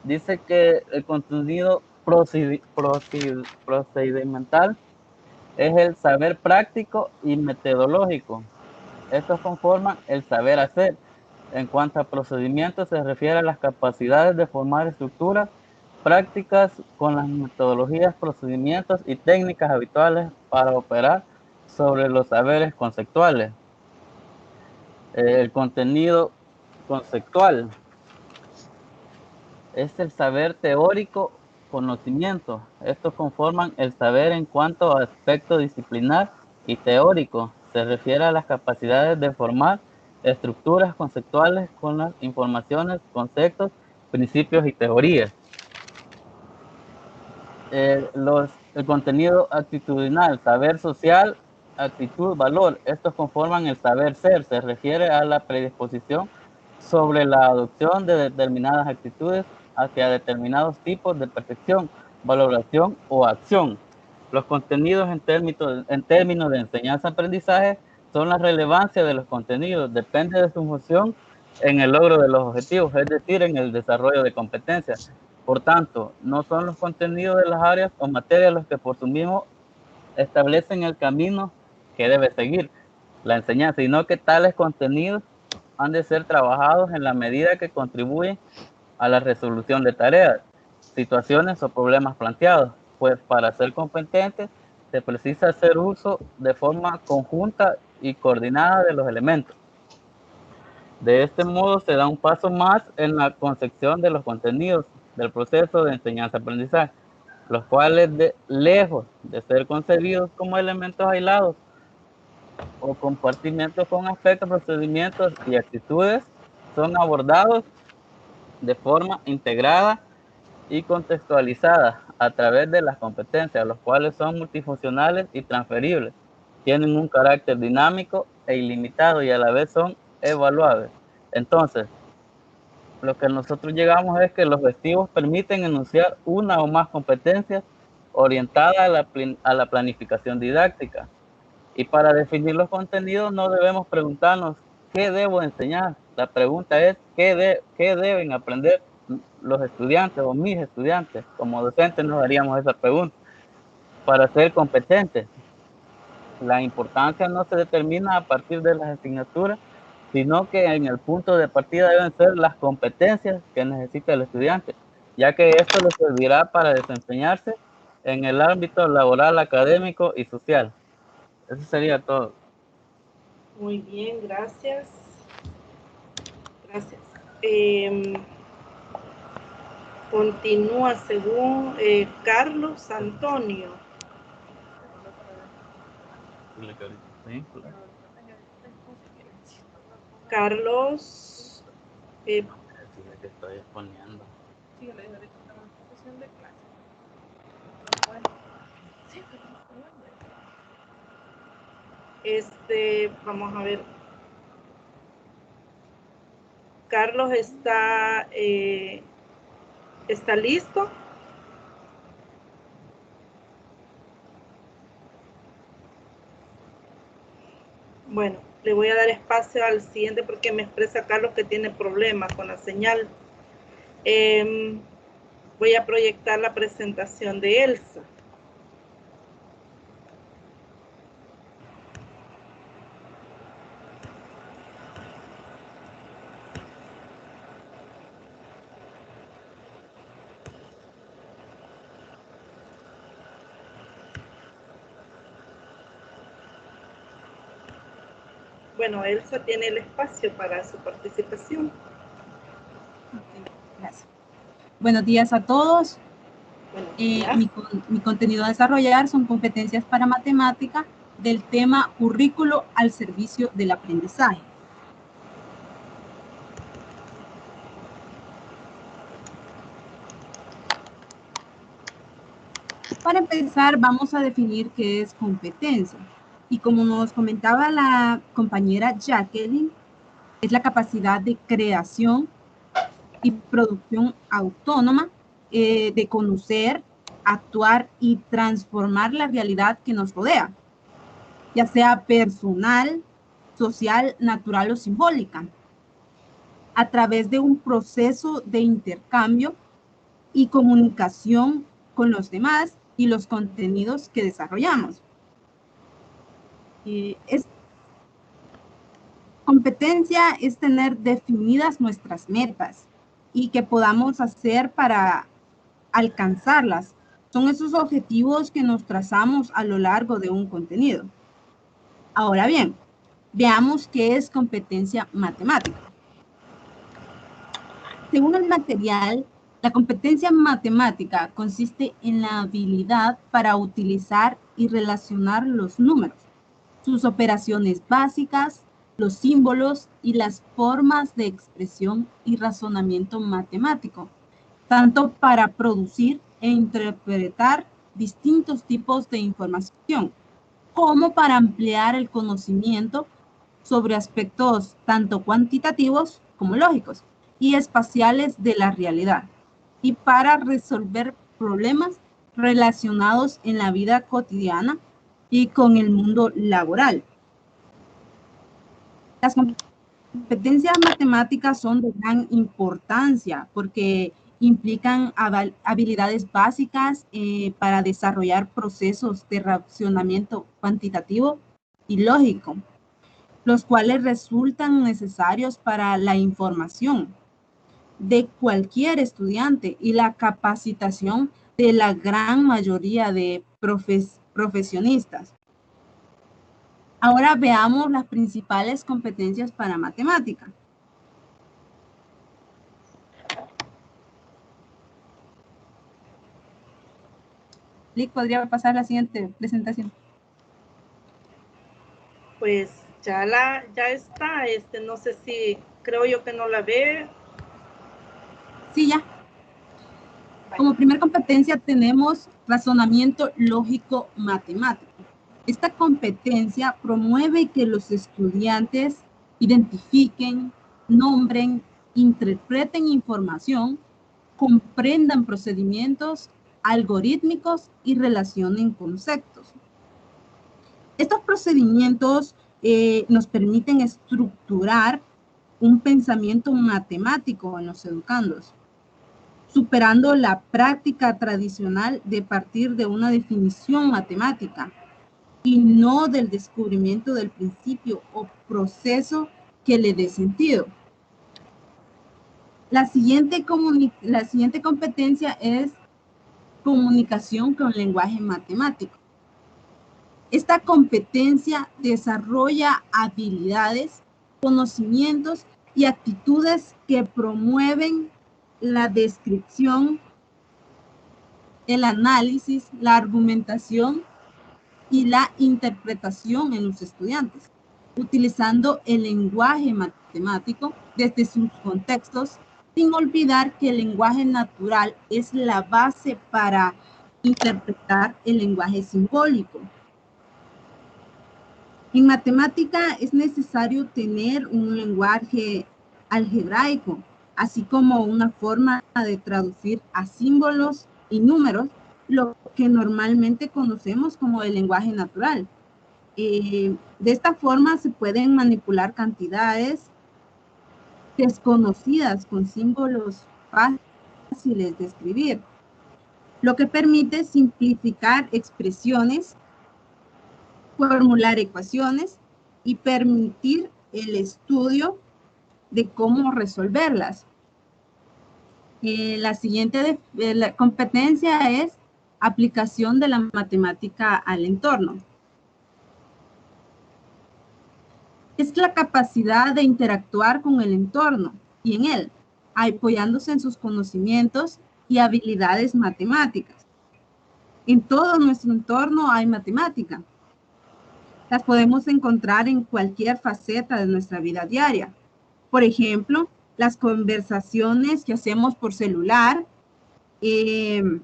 Dice que el contenido procedimental es el saber práctico y metodológico. Estos conforman el saber hacer. En cuanto a procedimientos, se refiere a las capacidades de formar estructuras prácticas con las metodologías, procedimientos y técnicas habituales para operar sobre los saberes conceptuales. El contenido conceptual es el saber teórico, conocimiento. Estos conforman el saber en cuanto a aspecto disciplinar y teórico. Se refiere a las capacidades de formar estructuras conceptuales con las informaciones, conceptos, principios y teorías. El contenido actitudinal, saber social, actitud, valor. Estos conforman el saber ser. Se refiere a la predisposición sobre la adopción de determinadas actitudes hacia determinados tipos de percepción, valoración o acción. Los contenidos en términos de enseñanza-aprendizaje son la relevancia de los contenidos, depende de su función en el logro de los objetivos, es decir, en el desarrollo de competencias. Por tanto, no son los contenidos de las áreas o materias los que por sí mismos establecen el camino que debe seguir la enseñanza, sino que tales contenidos han de ser trabajados en la medida que contribuyen a la resolución de tareas, situaciones o problemas planteados, pues para ser competente se precisa hacer uso de forma conjunta y coordinada de los elementos. De este modo se da un paso más en la concepción de los contenidos del proceso de enseñanza-aprendizaje, los cuales lejos de ser concebidos como elementos aislados o compartimentos con aspectos, procedimientos y actitudes, son abordados de forma integrada y contextualizada a través de las competencias, los cuales son multifuncionales y transferibles, tienen un carácter dinámico e ilimitado y a la vez son evaluables. Entonces, lo que nosotros llegamos es que los objetivos permiten enunciar una o más competencias orientadas a la planificación didáctica. Y para definir los contenidos no debemos preguntarnos qué debo enseñar. La pregunta es qué deben aprender los estudiantes o mis estudiantes. Como docentes nos haríamos esa pregunta para ser competentes. La importancia no se determina a partir de las asignaturas, sino que en el punto de partida deben ser las competencias que necesita el estudiante, ya que esto le servirá para desempeñarse en el ámbito laboral, académico y social. Eso sería todo. Muy bien, gracias. Gracias. Continúa según Carlos Antonio. Carlos. Estoy exponiendo. Vamos a ver. Carlos está listo. Bueno, le voy a dar espacio al siguiente porque me expresa Carlos que tiene problemas con la señal. Voy a proyectar la presentación de Elsa. bueno, Elsa tiene el espacio para su participación. Gracias. Buenos días a todos. Buenos días. Mi contenido a desarrollar son competencias para matemática del tema currículo al servicio del aprendizaje. Para empezar, vamos a definir qué es competencia. Y como nos comentaba la compañera Jacqueline, es la capacidad de creación y producción autónoma de conocer, actuar y transformar la realidad que nos rodea, ya sea personal, social, natural o simbólica, a través de un proceso de intercambio y comunicación con los demás y los contenidos que desarrollamos. Competencia es tener definidas nuestras metas y que podamos hacer para alcanzarlas. Son esos objetivos que nos trazamos a lo largo de un contenido. Ahora bien, veamos qué es competencia matemática. Según el material, la competencia matemática consiste en la habilidad para utilizar y relacionar los números, sus operaciones básicas, los símbolos y las formas de expresión y razonamiento matemático, tanto para producir e interpretar distintos tipos de información, como para ampliar el conocimiento sobre aspectos tanto cuantitativos como lógicos y espaciales de la realidad, y para resolver problemas relacionados en la vida cotidiana y con el mundo laboral. Las competencias matemáticas son de gran importancia porque implican habilidades básicas para desarrollar procesos de razonamiento cuantitativo y lógico, los cuales resultan necesarios para la información de cualquier estudiante y la capacitación de la gran mayoría de profesionistas. Ahora veamos las principales competencias para matemática. Lick, ¿podría pasar la siguiente presentación? Pues ya está, no sé si, creo yo que no la ve. Sí, ya. Como primer competencia tenemos razonamiento lógico matemático. Esta competencia promueve que los estudiantes identifiquen, nombren, interpreten información, comprendan procedimientos algorítmicos y relacionen conceptos. Estos procedimientos nos permiten estructurar un pensamiento matemático en los educandos, superando la práctica tradicional de partir de una definición matemática y no del descubrimiento del principio o proceso que le dé sentido. La siguiente competencia es comunicación con lenguaje matemático. Esta competencia desarrolla habilidades, conocimientos y actitudes que promueven la descripción, el análisis, la argumentación y la interpretación en los estudiantes, utilizando el lenguaje matemático desde sus contextos, sin olvidar que el lenguaje natural es la base para interpretar el lenguaje simbólico. En matemática es necesario tener un lenguaje algebraico, así como una forma de traducir a símbolos y números, lo que normalmente conocemos como el lenguaje natural. De esta forma se pueden manipular cantidades desconocidas con símbolos fáciles de escribir, lo que permite simplificar expresiones, formular ecuaciones y permitir el estudio de cómo resolverlas. La siguiente la competencia es aplicación de la matemática al entorno. Es la capacidad de interactuar con el entorno y en él, apoyándose en sus conocimientos y habilidades matemáticas. En todo nuestro entorno hay matemática. Las podemos encontrar en cualquier faceta de nuestra vida diaria. Por ejemplo, las conversaciones que hacemos por celular, el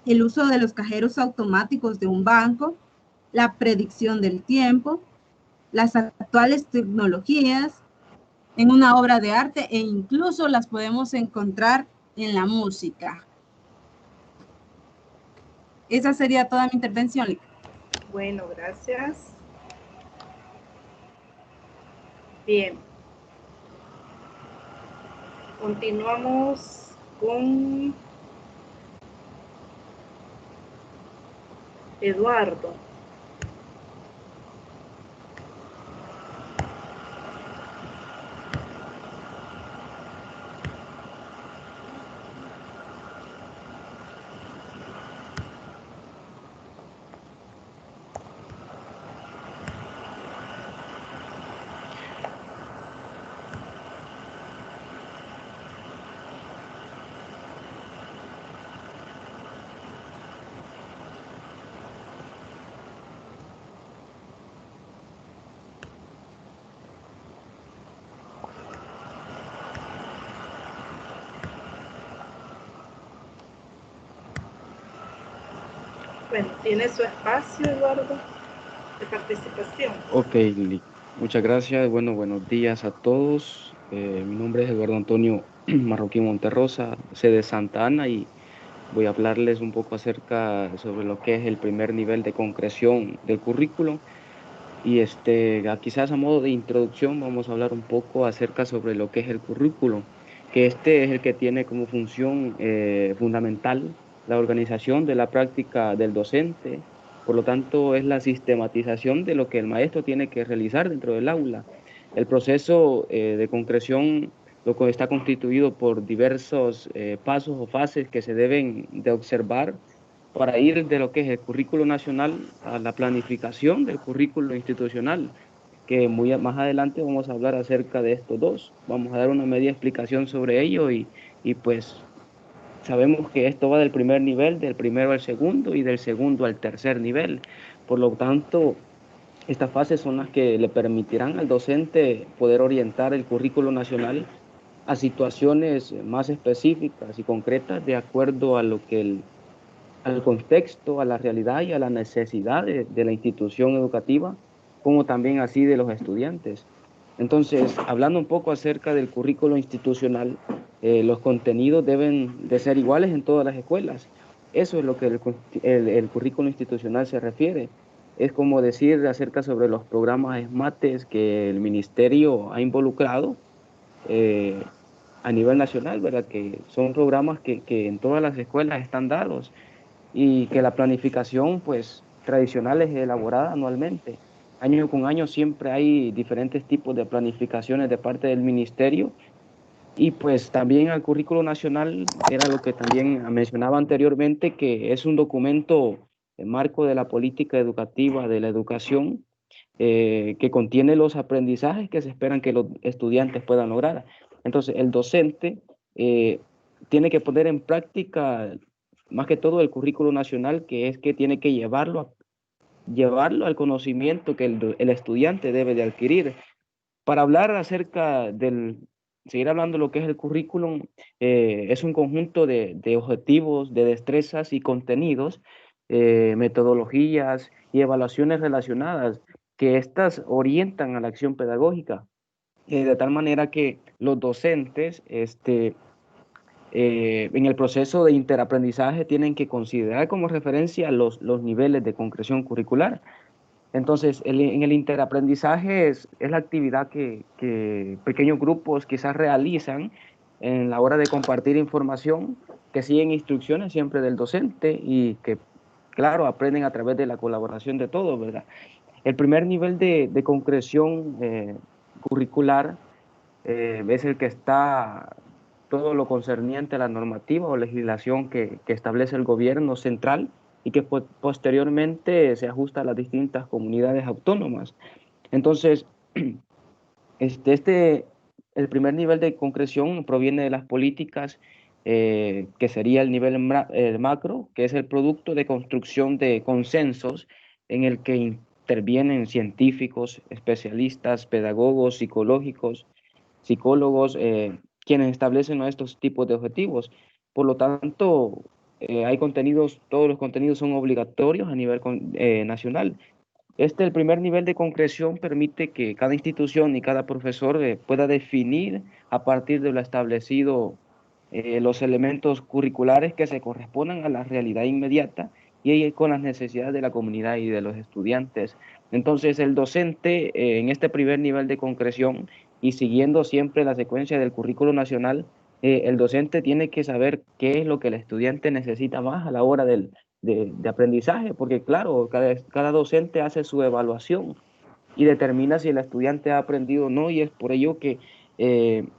uso de los cajeros automáticos de un banco, la predicción del tiempo, las actuales tecnologías, en una obra de arte e incluso las podemos encontrar en la música. Esa sería toda mi intervención, Lica. Bueno, gracias. Bien. Continuamos con Eduardo. Bueno, tiene su espacio, Eduardo, de participación. Ok, Lili. Muchas gracias. Bueno, buenos días a todos. Mi nombre es Eduardo Antonio Marroquín Monterrosa, sede Santa Ana, y voy a hablarles un poco acerca sobre lo que es el primer nivel de concreción del currículum. Y quizás a modo de introducción vamos a hablar un poco acerca sobre lo que es el currículum, que es el que tiene como función fundamental la organización de la práctica del docente. Por lo tanto, es la sistematización de lo que el maestro tiene que realizar dentro del aula. El proceso de concreción está constituido por diversos pasos o fases que se deben de observar para ir de lo que es el currículo nacional a la planificación del currículo institucional, que más adelante vamos a hablar acerca de estos dos. Vamos a dar una media explicación sobre ello y pues sabemos que esto va del primer nivel, del primero al segundo y del segundo al tercer nivel. Por lo tanto, estas fases son las que le permitirán al docente poder orientar el currículo nacional a situaciones más específicas y concretas de acuerdo a lo que al contexto, a la realidad y a la necesidad de la institución educativa, como también así de los estudiantes. Entonces, hablando un poco acerca del currículo institucional, los contenidos deben de ser iguales en todas las escuelas. Eso es lo que el currículo institucional se refiere. Es como decir acerca sobre los programas SMATES que el ministerio ha involucrado a nivel nacional, ¿verdad? Que son programas que en todas las escuelas están dados y que la planificación pues tradicional es elaborada anualmente. Año con año siempre hay diferentes tipos de planificaciones de parte del ministerio y pues también al currículo nacional era lo que también mencionaba anteriormente, que es un documento marco de la política educativa de la educación que contiene los aprendizajes que se esperan que los estudiantes puedan lograr. Entonces el docente tiene que poner en práctica más que todo el currículo nacional, que es que tiene que llevarlo al conocimiento que el estudiante debe de adquirir. Para hablar acerca seguir hablando de lo que es el currículum, es un conjunto de objetivos, de destrezas y contenidos, metodologías y evaluaciones relacionadas, que éstas orientan a la acción pedagógica, de tal manera que los docentes, en el proceso de interaprendizaje tienen que considerar como referencia los niveles de concreción curricular. Entonces, en el interaprendizaje es la actividad que pequeños grupos quizás realizan en la hora de compartir información, que siguen instrucciones siempre del docente y que, claro, aprenden a través de la colaboración de todos, ¿verdad? El primer nivel de concreción curricular es el que está todo lo concerniente a la normativa o legislación que establece el gobierno central y que posteriormente se ajusta a las distintas comunidades autónomas. Entonces, El primer nivel de concreción proviene de las políticas, que sería el nivel macro, que es el producto de construcción de consensos en el que intervienen científicos, especialistas, pedagogos, psicólogos, quienes establecen estos tipos de objetivos. Por lo tanto, todos los contenidos son obligatorios a nivel nacional. El primer nivel de concreción permite que cada institución y cada profesor pueda definir a partir de lo establecido los elementos curriculares que se correspondan a la realidad inmediata y con las necesidades de la comunidad y de los estudiantes. Entonces, el docente en este primer nivel de concreción y siguiendo siempre la secuencia del currículo nacional, el docente tiene que saber qué es lo que el estudiante necesita más a la hora de aprendizaje, porque claro, cada docente hace su evaluación y determina si el estudiante ha aprendido o no, y es por ello que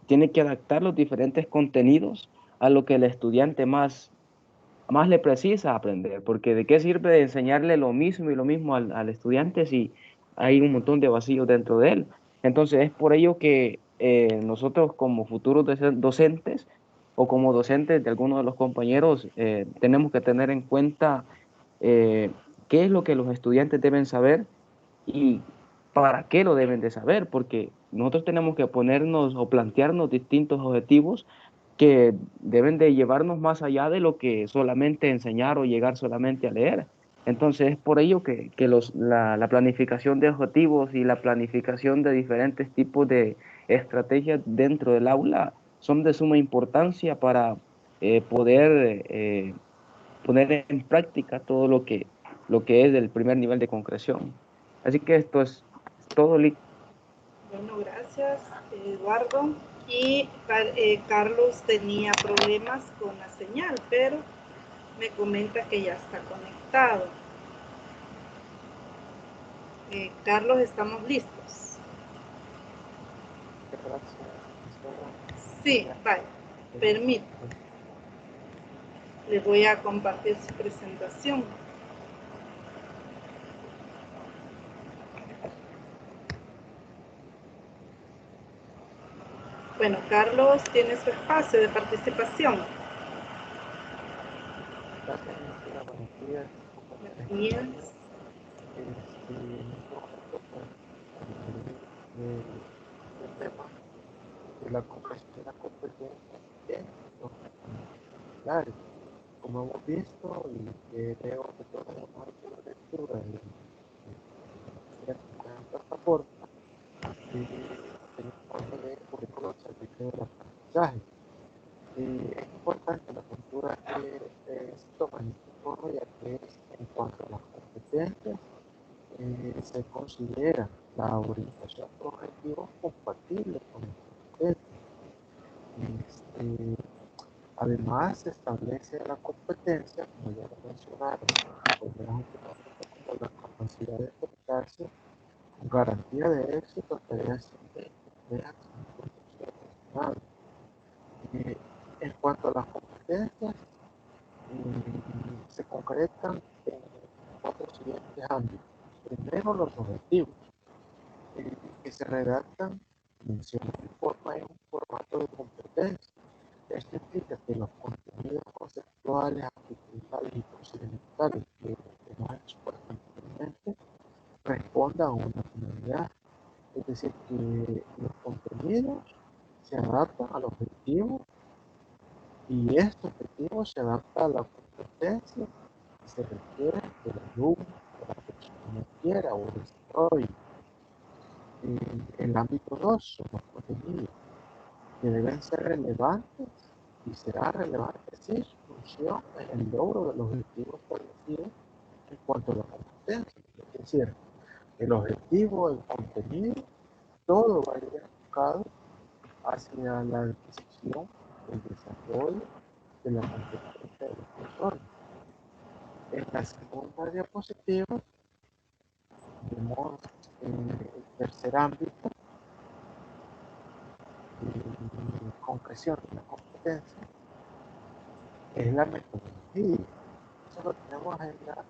tiene que adaptar los diferentes contenidos a lo que el estudiante más le precisa aprender, porque de qué sirve enseñarle lo mismo y lo mismo al estudiante si hay un montón de vacíos dentro de él. Entonces es por ello que nosotros como futuros docentes o como docentes de algunos de los compañeros tenemos que tener en cuenta eh, qué es lo que los estudiantes deben saber y para qué lo deben de saber, porque nosotros tenemos que ponernos o plantearnos distintos objetivos que deben de llevarnos más allá de lo que solamente enseñar o llegar solamente a leer. Entonces es por ello que la planificación de objetivos y la planificación de diferentes tipos de estrategias dentro del aula son de suma importancia para poder poner en práctica todo lo que es el primer nivel de concreción. Así que esto es todo, Lick. Bueno, gracias, Eduardo. Y Carlos tenía problemas con la señal, pero me comenta que ya está conectado. Carlos, ¿estamos listos? Sí, vale, permítame. Le voy a compartir su presentación. Bueno, Carlos tiene su espacio de participación. Buenos días. Buenos días. El tema de la competencia claro, como hemos visto y que veo que todos hemos hecho la lectura de ciertas plataformas, tenemos que currículo al servicio del aprendizaje. Es importante la cultura que se toma en este foro, ya que en cuanto a las competencias, se considera la orientación por objetivos compatibles con el competencia. Además, se establece la competencia, como ya lo mencionaron, como la capacidad de conectarse con garantía de éxito a tareas complejas en cuanto a las competencias, se concretan en cuatro siguientes ámbitos. Primero, los objetivos, que se redactan, mencionan en un formato de competencia. Esto implica que los contenidos conceptuales, actitudinales y procedimentales que hemos expuesto anteriormente respondan a una finalidad. Es decir, que los contenidos se adaptan al objetivo y este objetivo se adapta a la competencia que se requiere del alumno, de la persona quiera o desarrolle. En el ámbito 2 son los contenidos que deben ser relevantes y será relevante si su función es el logro del objetivo establecido en cuanto a la competencia. Es decir, el objetivo, el contenido, todo va a ir enfocado hacia la adquisición, el desarrollo de la competencia de las personas. En la segunda diapositiva vemos el tercer ámbito, concreción de la competencia, es la metodología. Eso lo tenemos en la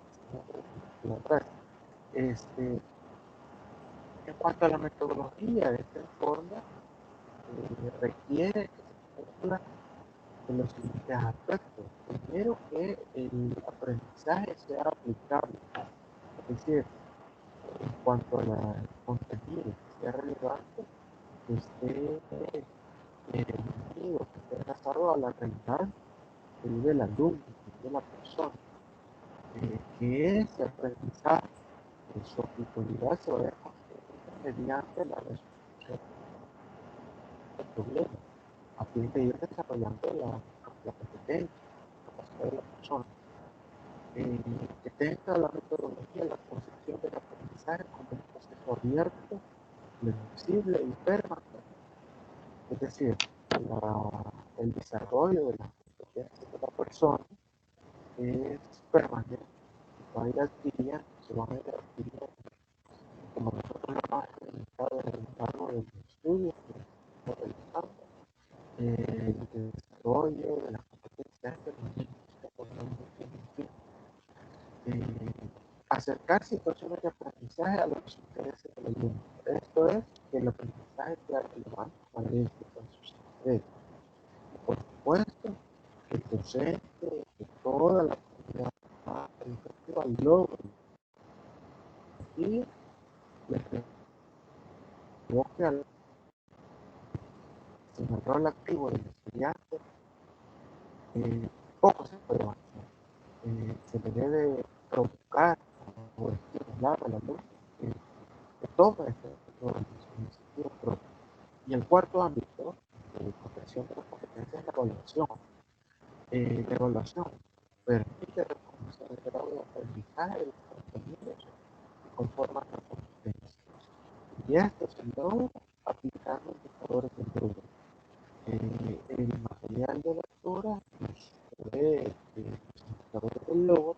En cuanto a la metodología, esta forma requiere que se cumpla de los siguientes aspectos. Primero, que el aprendizaje sea aplicable, es decir, en cuanto al contenido que sea relevante, que esté dirigido, que esté enlazado a la realidad que vive el alumno, que vive la persona, que ese aprendizaje, su aplicabilidad se vaya construyendo mediante la resolución del problema, a fin de ir desarrollando la competencia, la capacidad de la persona. Que tenga la metodología, la concepción del aprendizaje como un proceso abierto, flexible y permanente. Es decir, el desarrollo de las competencias de la persona es permanente, se va a ir adquiriendo, se van a ir adquiriendo, como nosotros lo hemos experimentado en el largo del estudio que estamos realizando, el desarrollo de las competencias permanentes que podemos definir. Acercar situaciones de aprendizaje a los intereses del alumno. Esto es que el aprendizaje sea relevante para este con sus intereses. Y por supuesto, que el docente, que toda la comunidad educativa logre y les provoque al sin el rol activo del estudiante, poco se puede avanzar. Se le debe provocar o estimular al alumno que tome ese iniciativa propia. Y el cuarto ámbito de corrección de las competencias es la evaluación. La evaluación permite reconocer el grado de aprendizaje de los contenidos que conforman la competencia. Y esto se logra aplicando indicadores de logro. El material de lectura de los indicadores del logro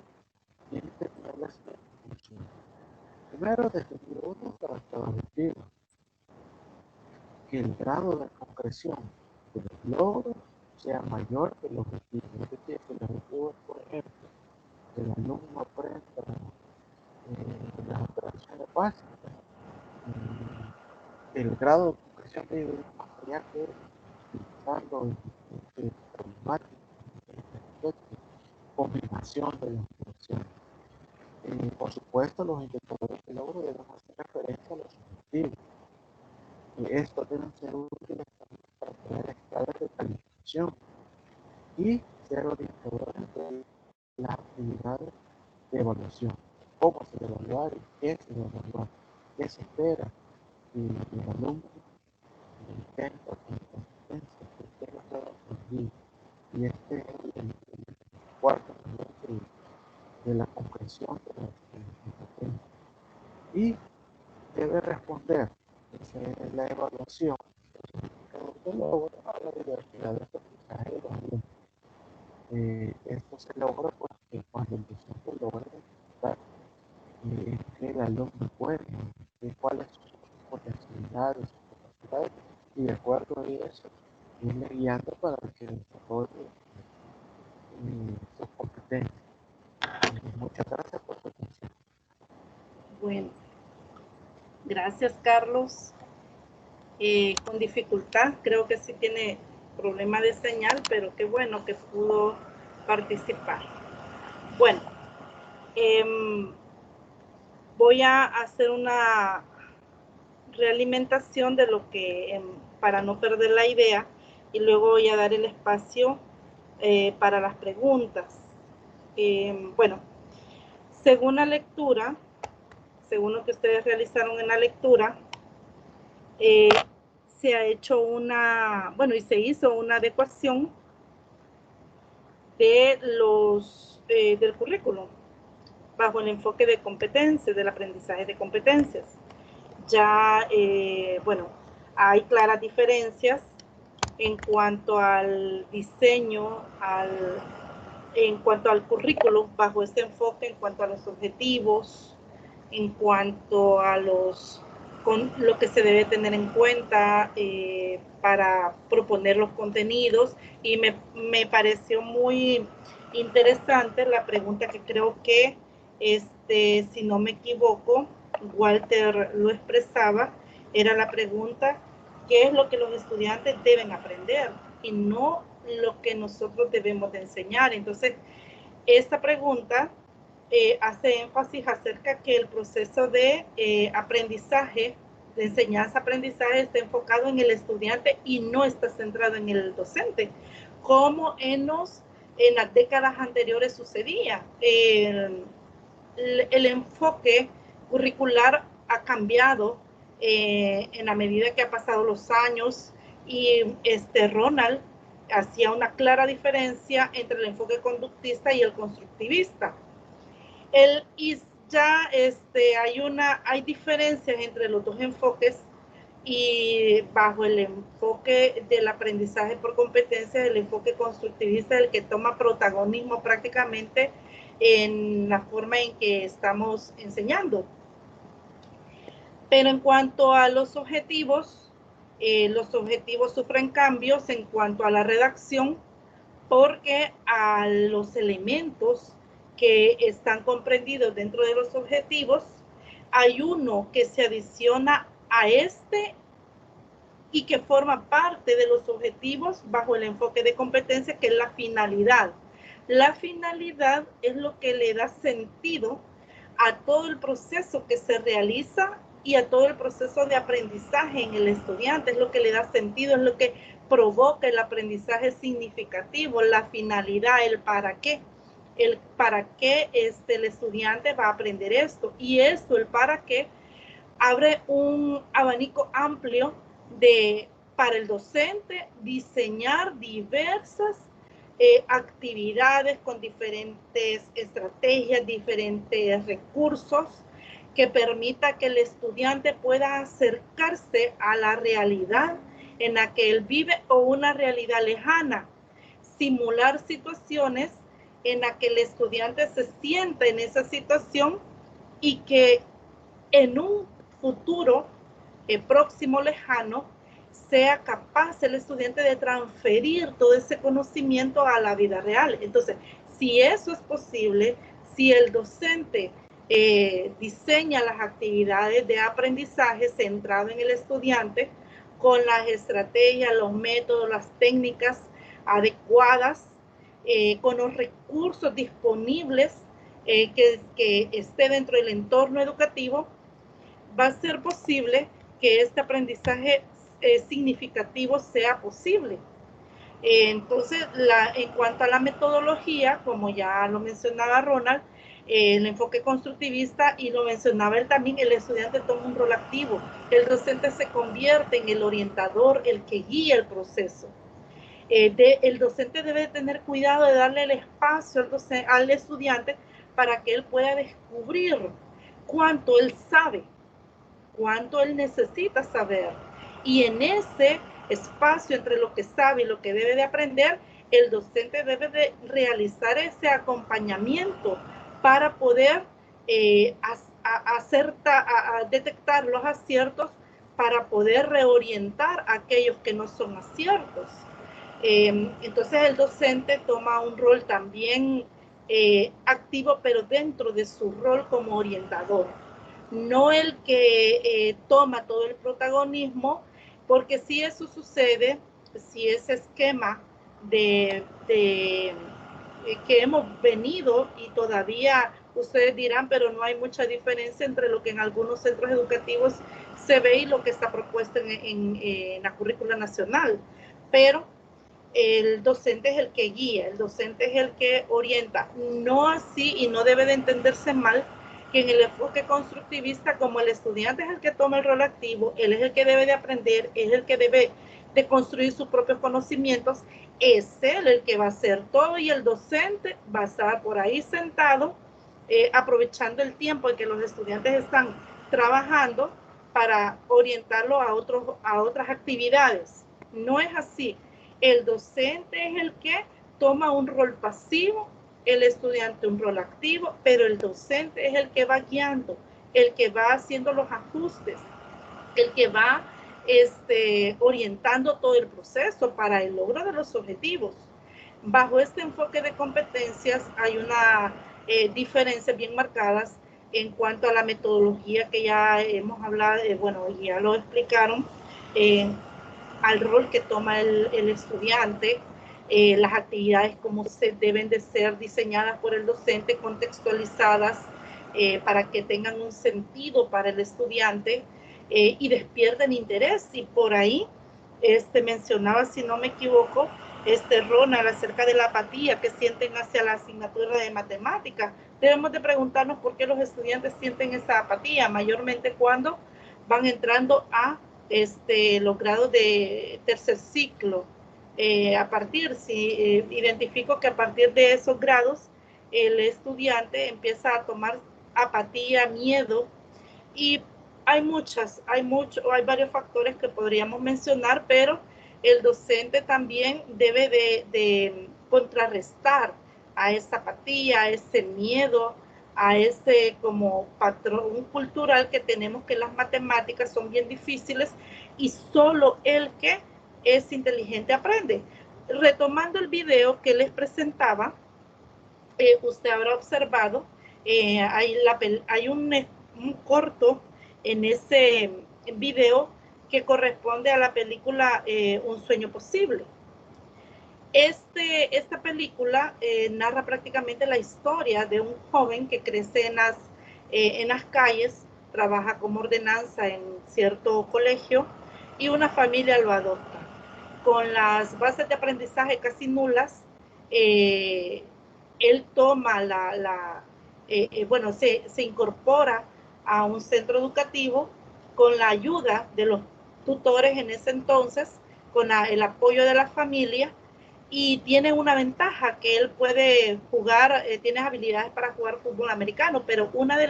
tiene que tener las siguientes funciones. Primero, definir uno para cada objetivo. Que el grado de concreción de los logros sea mayor que el objetivo. Es decir, si el objetivo es, por ejemplo, que el alumno aprenda las operaciones básicas, el grado de concreción de ello es más allá que utilizando problemáticas, combinación de las operaciones. Por supuesto, los indicadores de logro deben hacer referencia a los objetivos. Estos deben ser útiles para crear escalas de calificación y ser orientadores de las actividades de evaluación. Cómo se debe evaluar y qué se debe evaluar, qué se espera que el alumno tenga como competencia, que tenga todo aprendido. Y este es el cuarto nivel de la comprensión de la competencia. Y debe responder la evaluación de logro a la diversidad de aprendizaje de los alumnos. Esto se logra porque cuando el docente logra identificar que el alumno puede, cuáles son sus potencialidades, sus capacidades, y de acuerdo a eso, irle guiando para que desarrolle sus competencias. Muchas gracias por su atención. Bueno, gracias, Carlos. Con dificultad, creo que sí tiene problema de señal, pero qué bueno que pudo participar. Bueno, voy a hacer una realimentación de lo que, para no perder la idea, y luego voy a dar el espacio para las preguntas. Bueno, según la lectura, según lo que ustedes realizaron en la lectura, se ha hecho y se hizo una adecuación de del currículum bajo el enfoque de competencias, del aprendizaje de competencias. Ya, hay claras diferencias en cuanto al diseño, en cuanto al currículum bajo este enfoque, en cuanto a los objetivos, en cuanto a con lo que se debe tener en cuenta para proponer los contenidos. Y me pareció muy interesante la pregunta que creo que, si no me equivoco, Walter lo expresaba, era la pregunta, ¿qué es lo que los estudiantes deben aprender? Y no lo que nosotros debemos de enseñar. Entonces, esta pregunta hace énfasis acerca que el proceso de aprendizaje, de enseñanza-aprendizaje, está enfocado en el estudiante y no está centrado en el docente, como en las décadas anteriores sucedía. El enfoque curricular ha cambiado en la medida que ha pasado los años, y Ronald hacía una clara diferencia entre el enfoque conductista y el constructivista. Hay diferencias entre los dos enfoques, y bajo el enfoque del aprendizaje por competencias, el enfoque constructivista es el que toma protagonismo prácticamente en la forma en que estamos enseñando. Pero en cuanto a los objetivos sufren cambios en cuanto a la redacción, porque a los elementos que están comprendidos dentro de los objetivos, hay uno que se adiciona a y que forma parte de los objetivos bajo el enfoque de competencia, que es la finalidad. La finalidad es lo que le da sentido a todo el proceso que se realiza y a todo el proceso de aprendizaje en el estudiante. Es lo que le da sentido, es lo que provoca el aprendizaje significativo, la finalidad, el para qué. El para qué el estudiante va a aprender esto. Y esto, el para qué, abre un abanico amplio para el docente diseñar diversas actividades con diferentes estrategias, diferentes recursos, que permita que el estudiante pueda acercarse a la realidad en la que él vive o una realidad lejana, simular situaciones en la que el estudiante se sienta en esa situación, y que en un futuro próximo, lejano, sea capaz el estudiante de transferir todo ese conocimiento a la vida real. Entonces, si eso es posible, si el docente diseña las actividades de aprendizaje centrado en el estudiante, con las estrategias, los métodos, las técnicas adecuadas, con los recursos disponibles que esté dentro del entorno educativo, va a ser posible que este aprendizaje significativo sea posible. Entonces, en cuanto a la metodología, como ya lo mencionaba Ronald, el enfoque constructivista, y lo mencionaba él también, el estudiante toma un rol activo. El docente se convierte en el orientador, el que guía el proceso. El docente debe tener cuidado de darle el espacio al estudiante para que él pueda descubrir cuánto él sabe, cuánto él necesita saber. Y en ese espacio entre lo que sabe y lo que debe de aprender, el docente debe de realizar ese acompañamiento para poder detectar los aciertos, para poder reorientar aquellos que no son aciertos. Entonces el docente toma un rol también activo, pero dentro de su rol como orientador. No el que toma todo el protagonismo, porque si eso sucede, si ese esquema que hemos venido, y todavía ustedes dirán, pero no hay mucha diferencia entre lo que en algunos centros educativos se ve y lo que está propuesto en la currícula nacional, pero el docente es el que guía, el docente es el que orienta. No así, y no debe de entenderse mal, que en el enfoque constructivista, como el estudiante es el que toma el rol activo, él es el que debe de aprender, es el que debe de construir sus propios conocimientos, es él el que va a hacer todo, y el docente va a estar por ahí sentado, aprovechando el tiempo en que los estudiantes están trabajando para orientarlo a otras actividades. No es así. El docente es el que toma un rol pasivo, el estudiante un rol activo, pero el docente es el que va guiando, el que va haciendo los ajustes, el que va orientando todo el proceso para el logro de los objetivos. Bajo este enfoque de competencias hay una diferencia bien marcadas en cuanto a la metodología que ya hemos hablado, bueno, ya lo explicaron, al rol que toma el estudiante, las actividades como se deben de ser diseñadas por el docente, contextualizadas para que tengan un sentido para el estudiante y despierten interés. Y por ahí mencionaba, si no me equivoco, Ronald, acerca de la apatía que sienten hacia la asignatura de matemáticas. Debemos de preguntarnos por qué los estudiantes sienten esa apatía, mayormente cuando van entrando a los grados de tercer ciclo. Identifico que a partir de esos grados el estudiante empieza a tomar apatía, miedo, y hay varios factores que podríamos mencionar, pero el docente también debe de contrarrestar a esa apatía, a ese miedo, a ese como patrón cultural que tenemos, que las matemáticas son bien difíciles y solo el que es inteligente aprende. Retomando el video que les presentaba, usted habrá observado, hay un corto en ese video que corresponde a la película Un sueño posible. Esta película narra prácticamente la historia de un joven que crece en las calles, trabaja como ordenanza en cierto colegio y una familia lo adopta. Con las bases de aprendizaje casi nulas, él toma se incorpora a un centro educativo con la ayuda de los tutores en ese entonces, con el apoyo de la familia, y tiene una ventaja que él puede jugar, tiene habilidades para jugar fútbol americano, pero una de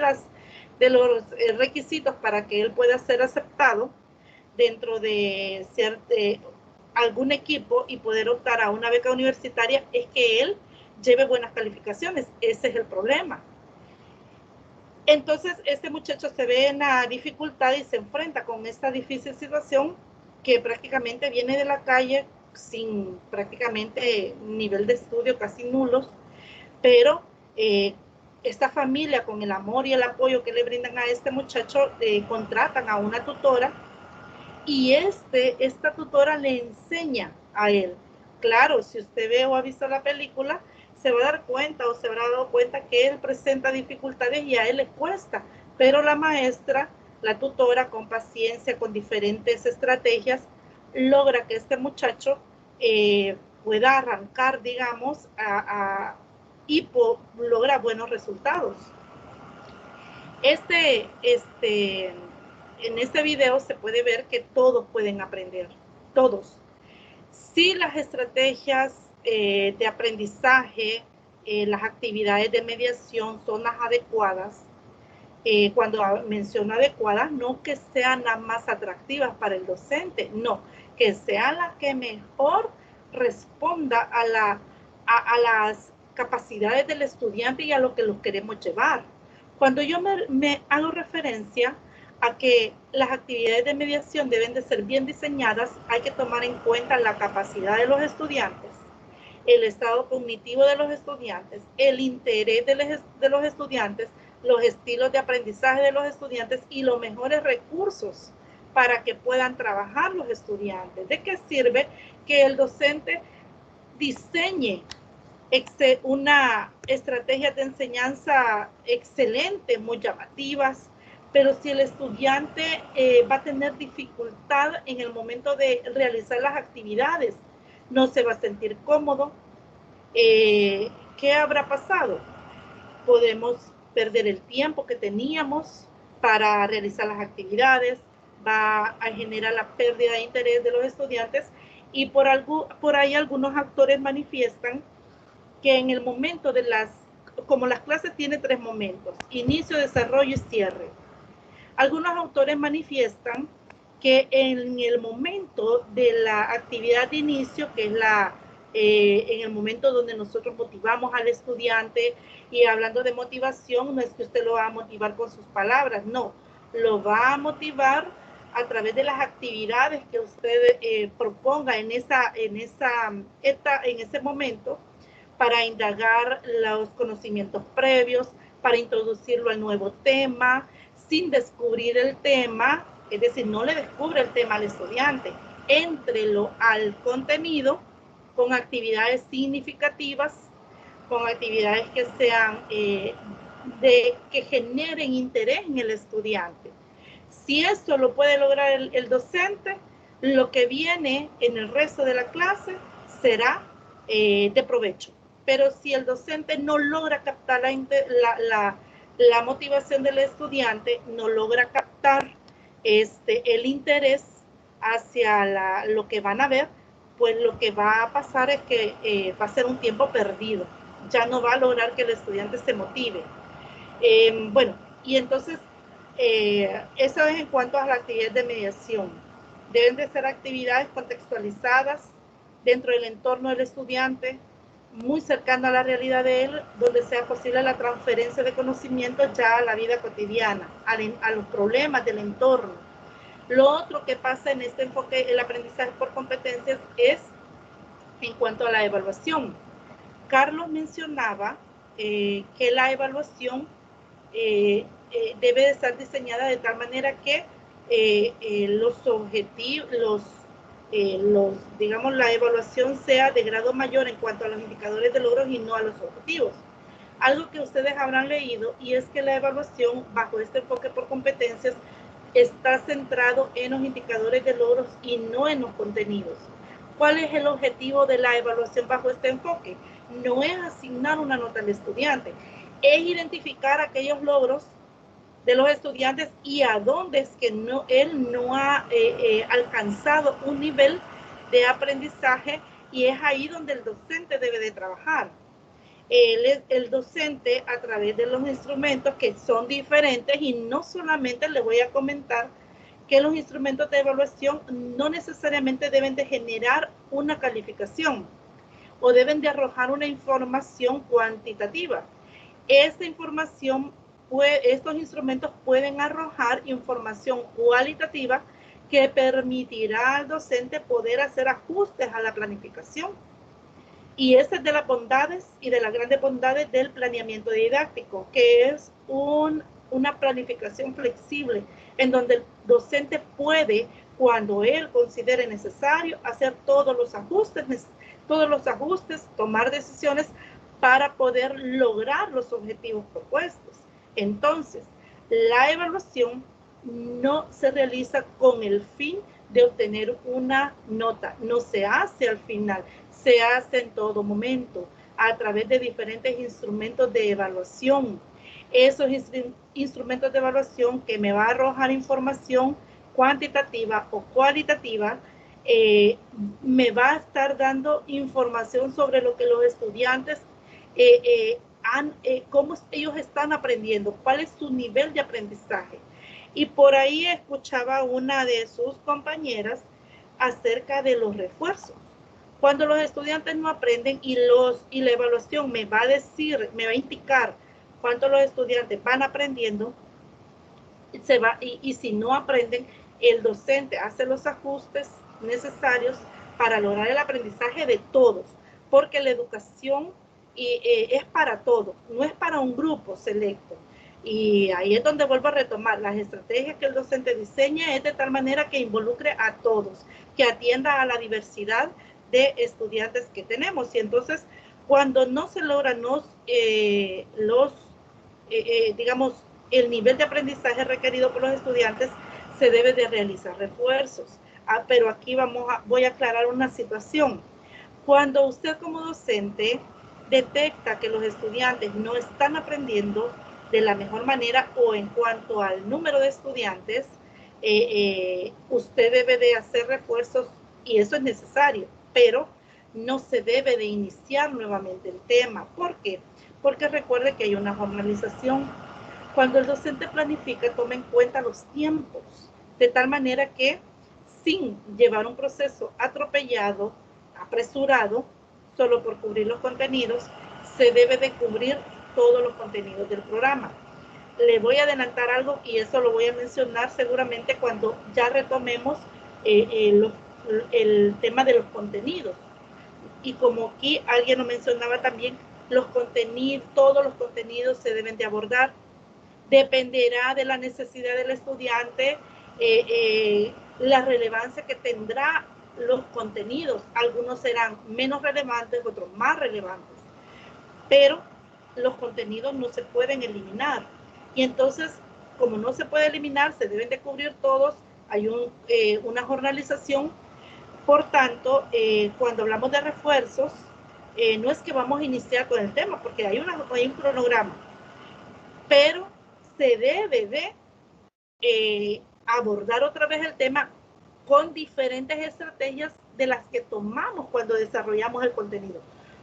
los requisitos para que él pueda ser aceptado dentro de algún equipo y poder optar a una beca universitaria es que él lleve buenas calificaciones. Ese es el problema. Entonces, este muchacho se ve en la dificultad y se enfrenta con esta difícil situación, que prácticamente viene de la calle sin prácticamente nivel de estudio casi nulos, pero esta familia, con el amor y el apoyo que le brindan a este muchacho, contratan a una tutora, y esta tutora le enseña a él. Claro, si usted ve o ha visto la película, se va a dar cuenta o se habrá dado cuenta que él presenta dificultades y a él le cuesta, pero la maestra, la tutora, con paciencia, con diferentes estrategias, logra que este muchacho pueda arrancar, digamos, y logra buenos resultados. En este video se puede ver que todos pueden aprender, todos. Si las estrategias de aprendizaje, las actividades de mediación son las adecuadas, cuando menciono adecuadas, no que sean las más atractivas para el docente, no, que sean las que mejor responda a las capacidades del estudiante y a lo que los queremos llevar. Cuando yo me hago referencia a que las actividades de mediación deben de ser bien diseñadas, hay que tomar en cuenta la capacidad de los estudiantes, el estado cognitivo de los estudiantes, el interés de los estudiantes, los estilos de aprendizaje de los estudiantes y los mejores recursos para que puedan trabajar los estudiantes. ¿De qué sirve que el docente diseñe una estrategia de enseñanza excelente, muy llamativas, pero si el estudiante va a tener dificultad en el momento de realizar las actividades, no se va a sentir cómodo? ¿Qué habrá pasado? Podemos perder el tiempo que teníamos para realizar las actividades, va a generar la pérdida de interés de los estudiantes, y por ahí algunos actores manifiestan que en el momento como las clases tienen 3 momentos, inicio, desarrollo y cierre. Algunos autores manifiestan que en el momento de la actividad de inicio, que es en el momento donde nosotros motivamos al estudiante, y hablando de motivación, no es que usted lo va a motivar con sus palabras, no, lo va a motivar a través de las actividades que usted proponga en ese momento, para indagar los conocimientos previos, para introducirlo al nuevo tema, sin descubrir el tema, es decir, no le descubre el tema al estudiante, éntrelo al contenido con actividades significativas, con actividades que sean que generen interés en el estudiante. Si esto lo puede lograr el docente, lo que viene en el resto de la clase será de provecho. Pero si el docente no logra captar la motivación del estudiante, no logra captar el interés hacia lo que van a ver, pues lo que va a pasar es que va a ser un tiempo perdido. Ya no va a lograr que el estudiante se motive. Bueno, y entonces, eso es en cuanto a la actividad de mediación. Deben de ser actividades contextualizadas dentro del entorno del estudiante, muy cercano a la realidad de él, donde sea posible la transferencia de conocimiento ya a la vida cotidiana, a los problemas del entorno. Lo otro que pasa en este enfoque, el aprendizaje por competencias, es en cuanto a la evaluación. Carlos mencionaba que la evaluación debe de estar diseñada de tal manera que los objetivos, digamos, la evaluación sea de grado mayor en cuanto a los indicadores de logros y no a los objetivos. Algo que ustedes habrán leído, y es que la evaluación bajo este enfoque por competencias está centrado en los indicadores de logros y no en los contenidos. ¿Cuál es el objetivo de la evaluación bajo este enfoque? No es asignar una nota al estudiante, es identificar aquellos logros de los estudiantes y a dónde es que él no ha alcanzado un nivel de aprendizaje, y es ahí donde el docente debe de trabajar. El docente, a través de los instrumentos que son diferentes, y no solamente les voy a comentar que los instrumentos de evaluación no necesariamente deben de generar una calificación o deben de arrojar una información cuantitativa. Esta información, estos instrumentos pueden arrojar información cualitativa que permitirá al docente poder hacer ajustes a la planificación. Y esa es de las bondades y de las grandes bondades del planeamiento didáctico, que es una planificación flexible en donde el docente puede, cuando él considere necesario, hacer todos los ajustes, tomar decisiones para poder lograr los objetivos propuestos. Entonces, la evaluación no se realiza con el fin de obtener una nota, no se hace al final, se hace en todo momento a través de diferentes instrumentos de evaluación. Esos instrumentos de evaluación que me va a arrojar información cuantitativa o cualitativa, me va a estar dando información sobre lo que los estudiantes cómo ellos están aprendiendo, cuál es su nivel de aprendizaje. Y por ahí escuchaba una de sus compañeras acerca de los refuerzos. Cuando los estudiantes no aprenden y la evaluación me va a indicar cuánto los estudiantes van aprendiendo, y si no aprenden, el docente hace los ajustes necesarios para lograr el aprendizaje de todos, porque la educación es para todos, no es para un grupo selecto. Y ahí es donde vuelvo a retomar, las estrategias que el docente diseña es de tal manera que involucre a todos, que atienda a la diversidad de estudiantes que tenemos. Y entonces, cuando no se logran digamos, el nivel de aprendizaje requerido por los estudiantes, se debe de realizar refuerzos. Pero aquí voy a aclarar una situación. Cuando usted como docente detecta que los estudiantes no están aprendiendo de la mejor manera o en cuanto al número de estudiantes, usted debe de hacer refuerzos, y eso es necesario, pero no se debe de iniciar nuevamente el tema. ¿Por qué? Porque recuerde que hay una formalización. Cuando el docente planifica, toma en cuenta los tiempos, de tal manera que sin llevar un proceso atropellado, apresurado, solo por cubrir los contenidos, se debe de cubrir todos los contenidos del programa. Le voy a adelantar algo, y eso lo voy a mencionar seguramente cuando ya retomemos el tema de los contenidos. Y como aquí alguien lo mencionaba también, todos los contenidos se deben de abordar. Dependerá de la necesidad del estudiante, la relevancia que tendrá los contenidos. Algunos serán menos relevantes, otros más relevantes. Pero los contenidos no se pueden eliminar. Y entonces, como no se puede eliminar, se deben de cubrir todos. Hay una jornalización. Por tanto, cuando hablamos de refuerzos, no es que vamos a iniciar con el tema, porque hay un cronograma. Pero se debe de abordar otra vez el tema con diferentes estrategias de las que tomamos cuando desarrollamos el contenido.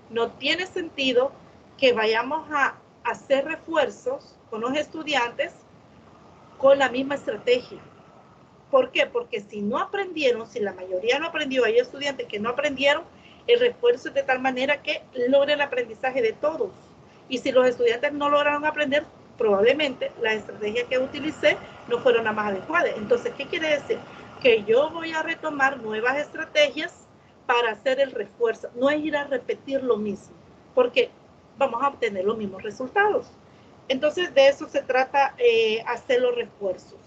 No tiene sentido que vayamos a hacer refuerzos con los estudiantes con la misma estrategia. ¿Por qué? Porque si no aprendieron, si la mayoría no aprendió, hay estudiantes que no aprendieron, el refuerzo es de tal manera que logre el aprendizaje de todos. Y si los estudiantes no lograron aprender, probablemente las estrategias que utilicé no fueron las más adecuadas. Entonces, ¿qué quiere decir? Que yo voy a retomar nuevas estrategias para hacer el refuerzo. No es ir a repetir lo mismo, porque vamos a obtener los mismos resultados. Entonces, de eso se trata, hacer los refuerzos.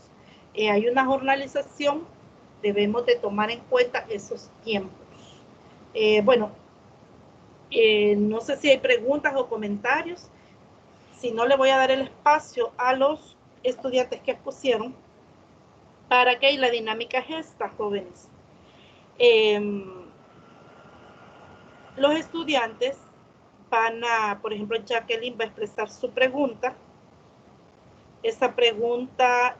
Hay una jornalización, debemos de tomar en cuenta esos tiempos. No sé si hay preguntas o comentarios. Si no, le voy a dar el espacio a los estudiantes que expusieron para que la dinámica es esta, jóvenes. Los estudiantes van a, por ejemplo, Jacqueline va a expresar su pregunta. Esa pregunta,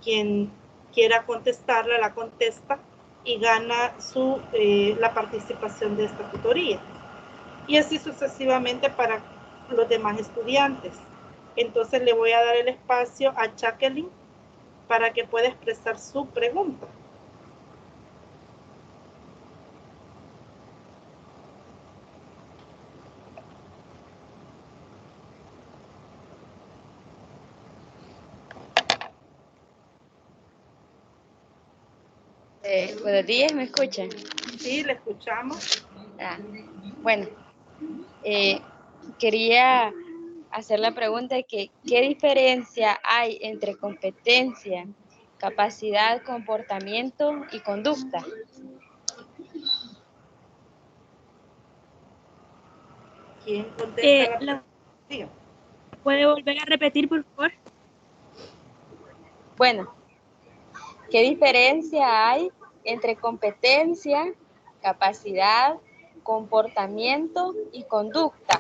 quien quiera contestarla, la contesta y gana la participación de esta tutoría. Y así sucesivamente para los demás estudiantes. Entonces le voy a dar el espacio a Jacqueline para que pueda expresar su pregunta. Buenos días, ¿me escuchan? Sí, le escuchamos. Bueno, quería hacer la pregunta de que, ¿qué diferencia hay entre competencia, capacidad, comportamiento y conducta? ¿Quién contesta la pregunta? ¿Puede volver a repetir, por favor? Bueno, ¿qué diferencia hay entre competencia, capacidad, comportamiento y conducta?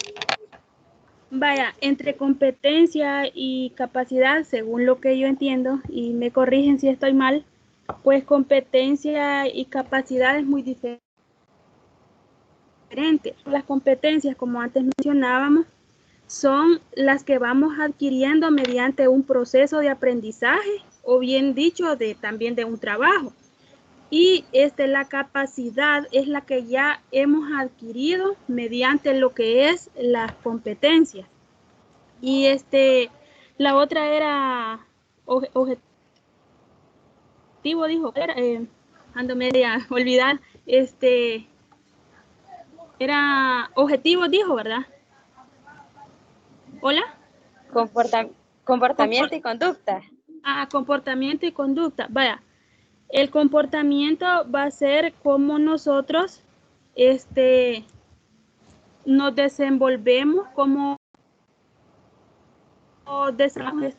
Vaya, entre competencia y capacidad, según lo que yo entiendo, y me corrigen si estoy mal, pues competencia y capacidad es muy diferente. Las competencias, como antes mencionábamos, son las que vamos adquiriendo mediante un proceso de aprendizaje o bien dicho también de un trabajo. Y la capacidad es la que ya hemos adquirido mediante lo que es las competencias. Y la otra era objetivo, dijo, ando media olvidar, era objetivo, dijo, ¿verdad? ¿Hola? Comportamiento y conducta. Comportamiento y conducta. Vaya, el comportamiento va a ser cómo nosotros nos desenvolvemos, cómo desarrollamos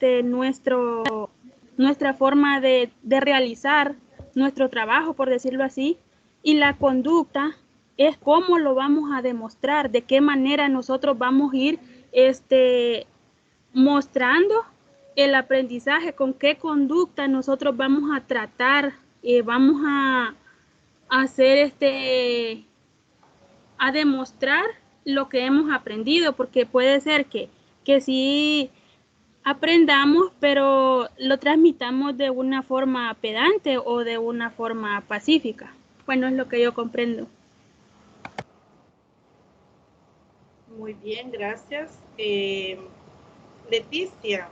nuestra forma de realizar nuestro trabajo, por decirlo así, y la conducta es cómo lo vamos a demostrar, de qué manera nosotros vamos a ir mostrando el aprendizaje, con qué conducta nosotros vamos a tratar, vamos a hacer a demostrar lo que hemos aprendido, porque puede ser que sí aprendamos, pero lo transmitamos de una forma pedante o de una forma pacífica. Bueno, es lo que yo comprendo. Muy bien, gracias. Leticia.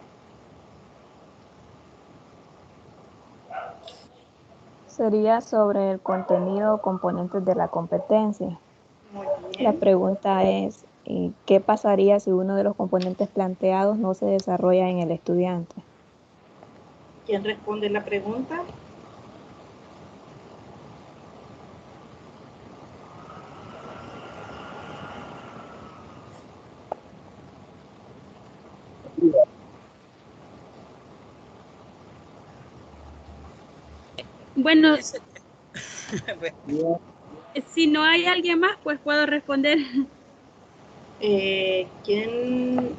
Sería sobre el contenido o componentes de la competencia. Muy La bien. pregunta es, ¿qué pasaría si uno de los componentes planteados no se desarrolla en el estudiante? ¿Quién responde la pregunta? Bueno, Bien. si no hay alguien más, pues puedo responder. ¿Quién?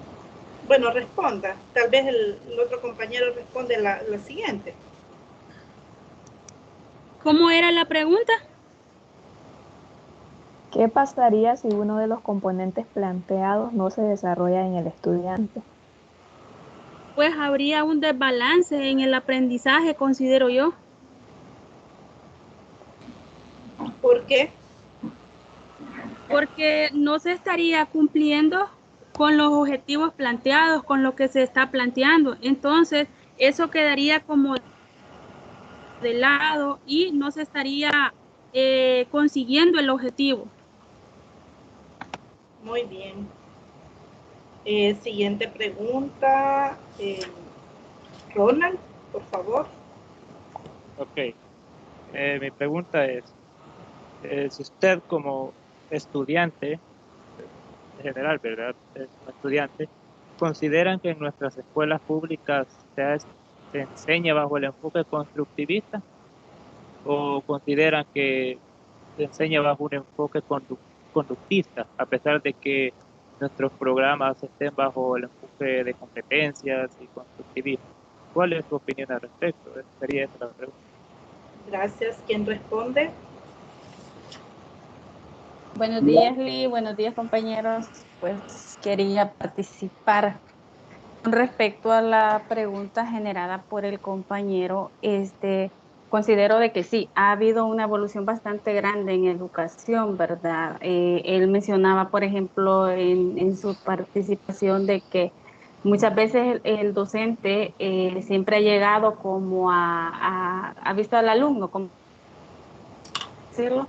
Bueno, responda. Tal vez el otro compañero responde la siguiente. ¿Cómo era la pregunta? ¿Qué pasaría si uno de los componentes planteados no se desarrolla en el estudiante? Pues habría un desbalance en el aprendizaje, considero yo. ¿Por qué? Porque no se estaría cumpliendo con los objetivos planteados, con lo que se está planteando. Entonces, eso quedaría como de lado y no se estaría consiguiendo el objetivo. Muy bien. Siguiente pregunta. Ronald, por favor. Ok. Mi pregunta es, si usted como estudiante, en general, ¿verdad? Es un estudiante, ¿consideran que en nuestras escuelas públicas se enseña bajo el enfoque constructivista o consideran que se enseña bajo un enfoque conductista, a pesar de que nuestros programas estén bajo el enfoque de competencias y constructivismo? ¿Cuál es su opinión al respecto? Sería esa la pregunta. Gracias. ¿Quién responde? Buenos días, Lee. Buenos días, compañeros. Pues quería participar con respecto a la pregunta generada por el compañero. Considero de que sí, ha habido una evolución bastante grande en educación, ¿verdad? Él mencionaba, por ejemplo, en su participación de que muchas veces el docente siempre ha llegado como ha visto al alumno, como decirlo,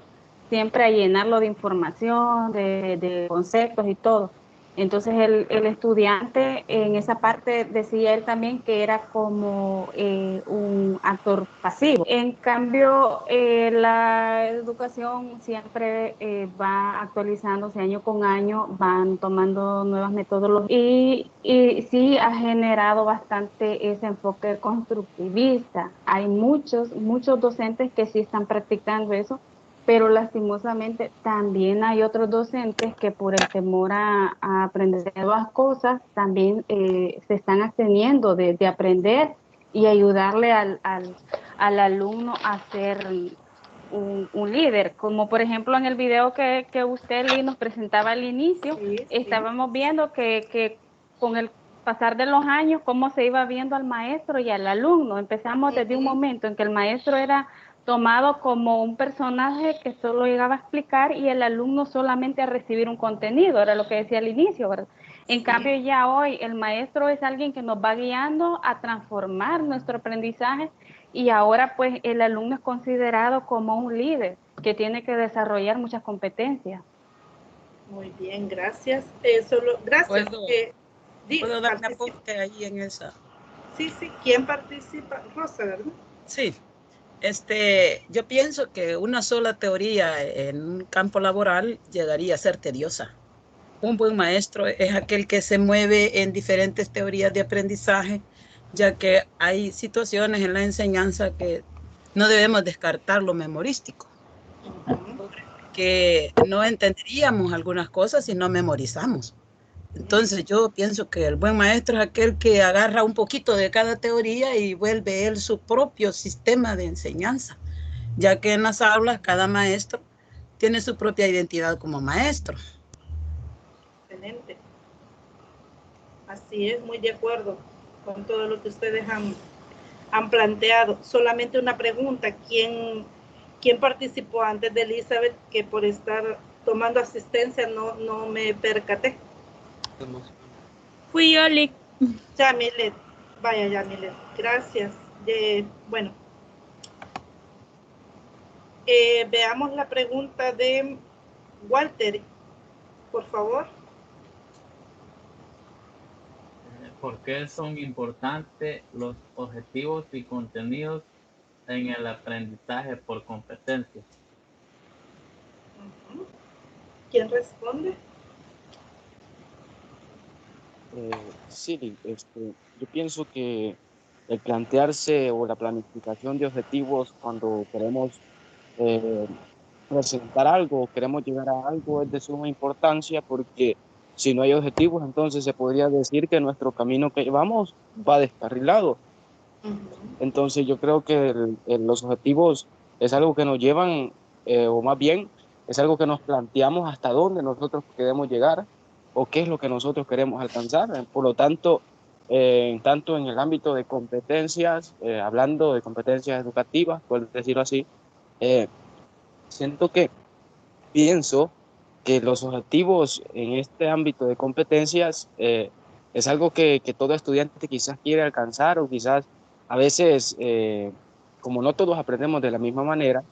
siempre a llenarlo de información, de conceptos y todo. Entonces el estudiante en esa parte decía él también que era como un actor pasivo. En cambio, la educación siempre va actualizándose año con año, van tomando nuevas metodologías y sí ha generado bastante ese enfoque constructivista. Hay muchos docentes que sí están practicando eso, pero lastimosamente también hay otros docentes que por el temor a aprender nuevas cosas también se están absteniendo de aprender y ayudarle al alumno a ser un líder, como por ejemplo en el video que usted, Lee, nos presentaba al inicio. Sí. Estábamos viendo que con el pasar de los años, cómo se iba viendo al maestro y al alumno. Empezamos desde un momento en que el maestro era tomado como un personaje que solo llegaba a explicar y el alumno solamente a recibir un contenido, era lo que decía al inicio, ¿verdad? En cambio ya hoy el maestro es alguien que nos va guiando a transformar nuestro aprendizaje y ahora pues el alumno es considerado como un líder que tiene que desarrollar muchas competencias. Muy bien, gracias. Gracias. ¿Puedo dar un aporte ahí en esa? Sí. ¿Quién participa? Rosa, ¿verdad? Sí. Yo pienso que una sola teoría en un campo laboral llegaría a ser tediosa. Un buen maestro es aquel que se mueve en diferentes teorías de aprendizaje, ya que hay situaciones en la enseñanza que no debemos descartar lo memorístico, que no entenderíamos algunas cosas si no memorizamos. Entonces yo pienso que el buen maestro es aquel que agarra un poquito de cada teoría y vuelve él su propio sistema de enseñanza, ya que en las aulas cada maestro tiene su propia identidad como maestro. Excelente. Así es, muy de acuerdo con todo lo que ustedes han planteado. Solamente una pregunta, ¿quién participó antes de Elizabeth? Que por estar tomando asistencia no me percaté. Fui yo, Lick. Yamilet, vaya Yamilet, gracias. Bueno, veamos la pregunta de Walter, por favor. ¿Por qué son importantes los objetivos y contenidos en el aprendizaje por competencia? ¿Quién responde? Sí, yo pienso que el plantearse o la planificación de objetivos cuando queremos presentar algo o queremos llegar a algo es de suma importancia, porque si no hay objetivos, entonces se podría decir que nuestro camino que llevamos va descarrilado. Entonces yo creo que los objetivos es algo que nos llevan, o más bien es algo que nos planteamos hasta dónde nosotros queremos llegar o qué es lo que nosotros queremos alcanzar. Por lo tanto, tanto en el ámbito de competencias, hablando de competencias educativas, por decirlo así, pienso que los objetivos en este ámbito de competencias es algo que todo estudiante quizás quiere alcanzar, o quizás a veces, como no todos aprendemos de la misma manera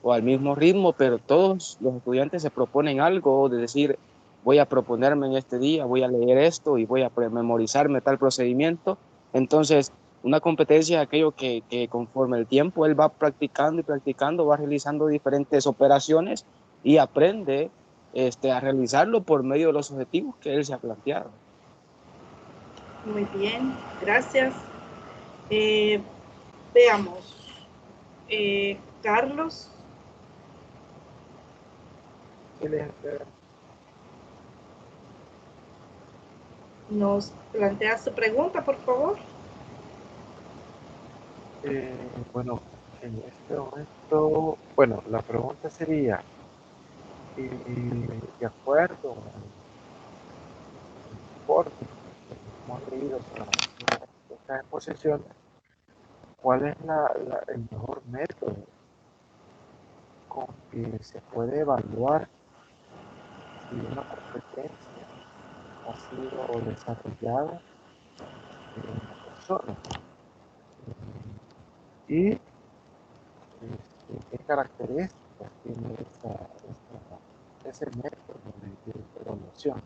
o al mismo ritmo, pero todos los estudiantes se proponen algo, de decir, voy a proponerme en este día, voy a leer esto y voy a memorizarme tal procedimiento. Entonces, una competencia es aquello que conforme el tiempo él va practicando y practicando, va realizando diferentes operaciones y aprende a realizarlo por medio de los objetivos que él se ha planteado. Muy bien, gracias. Veamos. Carlos. ¿Nos plantea su pregunta, por favor? Bueno, en este momento, bueno, la pregunta sería, de acuerdo al informe que hemos leído sobre estas exposiciones, ¿cuál es el mejor método con que se puede evaluar si una competencia ha sido desarrollada en una persona? Y qué características tiene ese método de evaluación.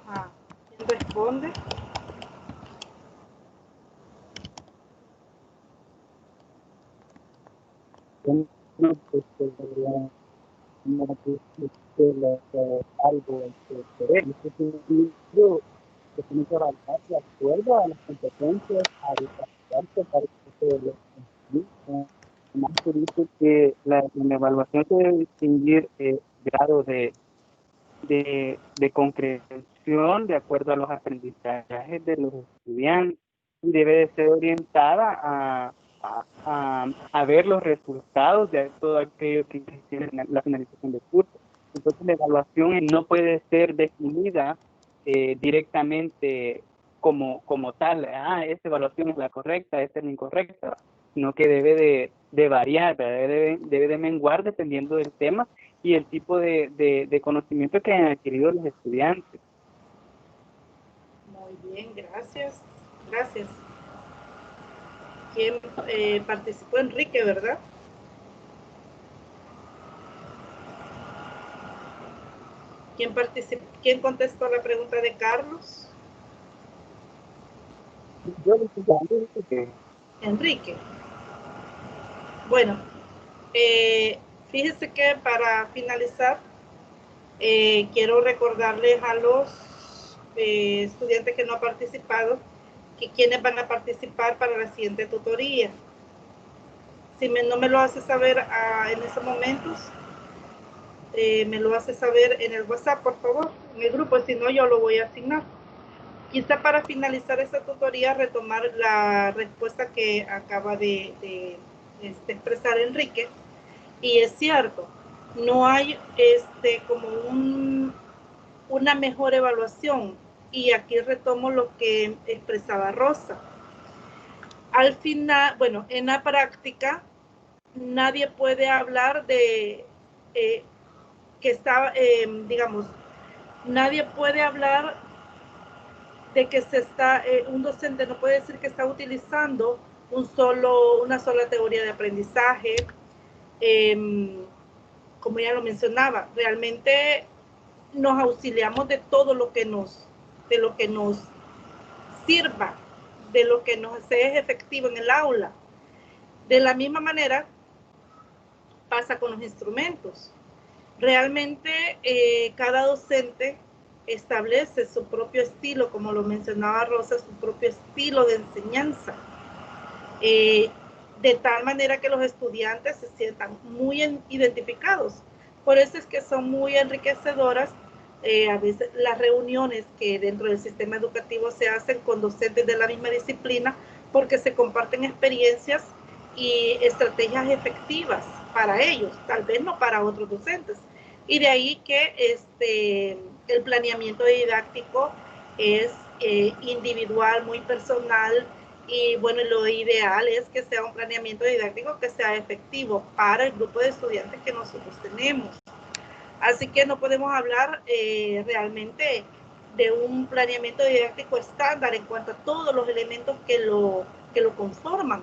Ajá. ¿Quién responde? Algo que tiene que evaluar de acuerdo a las competencias a desarrollarse para que más se dice que en la evaluación se debe distinguir grado de concreción de acuerdo a los aprendizajes de los estudiantes, y debe de ser orientada a ver los resultados de todo aquello que tiene la finalización del curso. Entonces la evaluación no puede ser definida directamente como tal, esta evaluación es la correcta, esta es la incorrecta, sino que debe de variar, debe de menguar dependiendo del tema y el tipo de conocimiento que han adquirido los estudiantes. Muy bien, gracias. Gracias. ¿Quién participó? Enrique, ¿verdad? ¿Quién contestó la pregunta de Carlos? Enrique. Bueno, fíjese que para finalizar, quiero recordarles a los estudiantes que no han participado que quienes van a participar para la siguiente tutoría. Si no me lo hace saber en esos momentos, me lo hace saber en el WhatsApp, por favor, en el grupo, si no yo lo voy a asignar. Quizá para finalizar esta tutoría retomar la respuesta que acaba de expresar Enrique, y es cierto, no hay como una mejor evaluación, y aquí retomo lo que expresaba Rosa. Al final, bueno, en la práctica nadie puede hablar de que está, digamos, nadie puede hablar de que se está, un docente no puede decir que está utilizando una sola teoría de aprendizaje, como ya lo mencionaba, realmente nos auxiliamos de todo lo que nos sirva, de lo que nos es efectivo en el aula. De la misma manera pasa con los instrumentos. Realmente cada docente establece su propio estilo, como lo mencionaba Rosa, su propio estilo de enseñanza, de tal manera que los estudiantes se sientan muy identificados. Por eso es que son muy enriquecedoras a veces las reuniones que dentro del sistema educativo se hacen con docentes de la misma disciplina, porque se comparten experiencias y estrategias efectivas para ellos, tal vez no para otros docentes. Y de ahí que el planeamiento didáctico es individual, muy personal, y bueno, lo ideal es que sea un planeamiento didáctico que sea efectivo para el grupo de estudiantes que nosotros tenemos. Así que no podemos hablar realmente de un planeamiento didáctico estándar en cuanto a todos los elementos que lo conforman,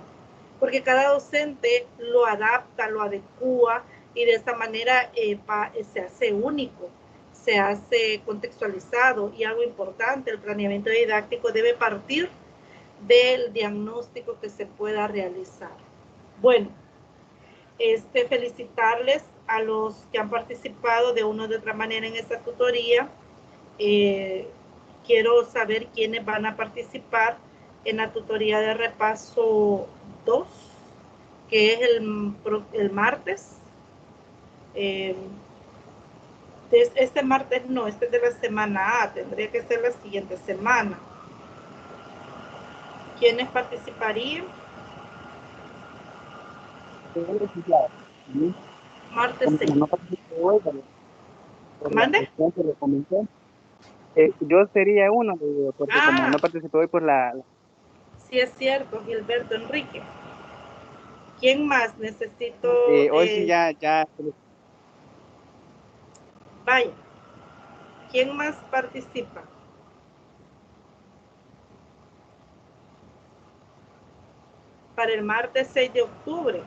porque cada docente lo adapta, lo adecua, y de esta manera se hace único, se hace contextualizado. Y algo importante, el planeamiento didáctico debe partir del diagnóstico que se pueda realizar. Bueno, felicitarles a los que han participado de una u otra manera en esta tutoría. Quiero saber quiénes van a participar en la tutoría de repaso 2, que es el martes. Este martes no, este es de la semana A, tendría que ser la siguiente semana. ¿Quiénes participarían? Martes 6. ¿Mande? Yo sería uno, porque como no participé hoy por la... Sí, es cierto, Gilberto Enrique. ¿Quién más necesito? Hoy sí ya... Vaya. ¿Quién más participa? Para el martes 6 de octubre.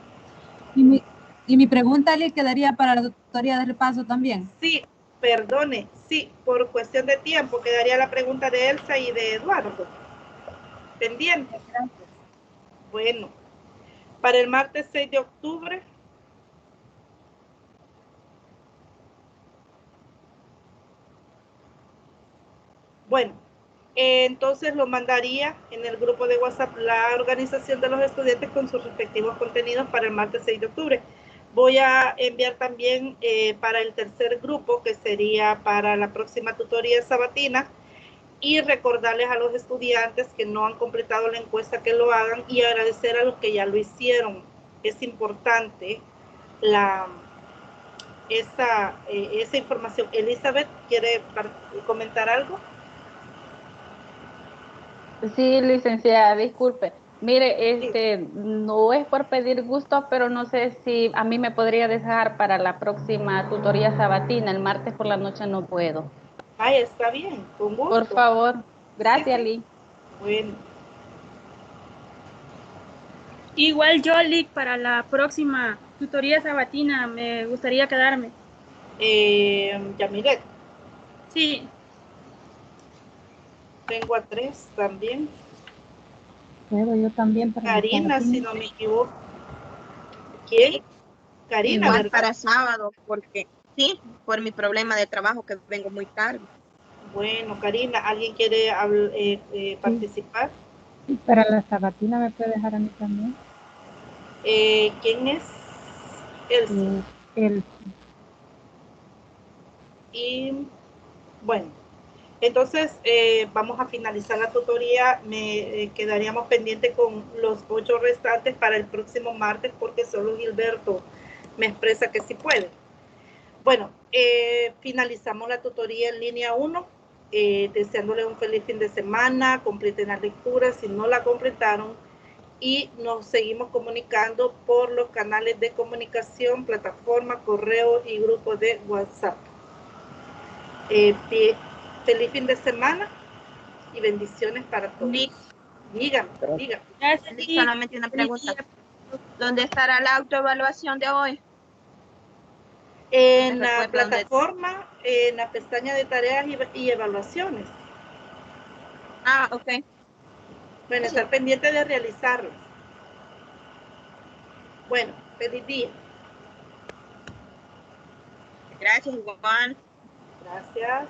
¿Y mi pregunta le quedaría para la tutoría de repaso también? Sí, perdone, sí, por cuestión de tiempo quedaría la pregunta de Elsa y de Eduardo. Pendiente. Gracias. Bueno, para el martes 6 de octubre. Bueno, entonces lo mandaría en el grupo de WhatsApp la organización de los estudiantes con sus respectivos contenidos para el martes 6 de octubre. Voy a enviar también para el tercer grupo, que sería para la próxima tutoría sabatina, y recordarles a los estudiantes que no han completado la encuesta que lo hagan, y agradecer a los que ya lo hicieron. Es importante esa información. Elizabeth, ¿quiere comentar algo? Sí, licenciada, disculpe. Mire, no es por pedir gusto, pero no sé si a mí me podría dejar para la próxima tutoría sabatina. El martes por la noche no puedo. Ay, está bien, con gusto. Por favor. Gracias, Lee. Bueno. Igual yo, Lick, para la próxima tutoría sabatina me gustaría quedarme. Yamilet. Sí. Tengo a 3 también. Pero yo también para Karina, si no me equivoco. ¿Quién? Karina, Igual ¿verdad? para sábado, porque sí, por mi problema de trabajo que vengo muy tarde. Bueno, Karina, ¿alguien quiere participar? Para la sabatina me puede dejar a mí también. ¿Quién es? Elsa. Y bueno, entonces vamos a finalizar la tutoría. Quedaríamos pendientes con los 8 restantes para el próximo martes, porque solo Gilberto me expresa que sí puede. Bueno, finalizamos la tutoría en línea 1, deseándole un feliz fin de semana. Completen la lectura si no la completaron, y nos seguimos comunicando por los canales de comunicación, plataforma, correo y grupo de WhatsApp. Feliz fin de semana y bendiciones para todos. Dígame. Solamente una pregunta. ¿Dónde estará la autoevaluación de hoy? En ¿Me la recuerda dónde? plataforma, en la pestaña de tareas y evaluaciones. Ah, ok. Bueno, estar pendiente de realizarlas. Bueno, feliz día. Gracias, Juan. Gracias.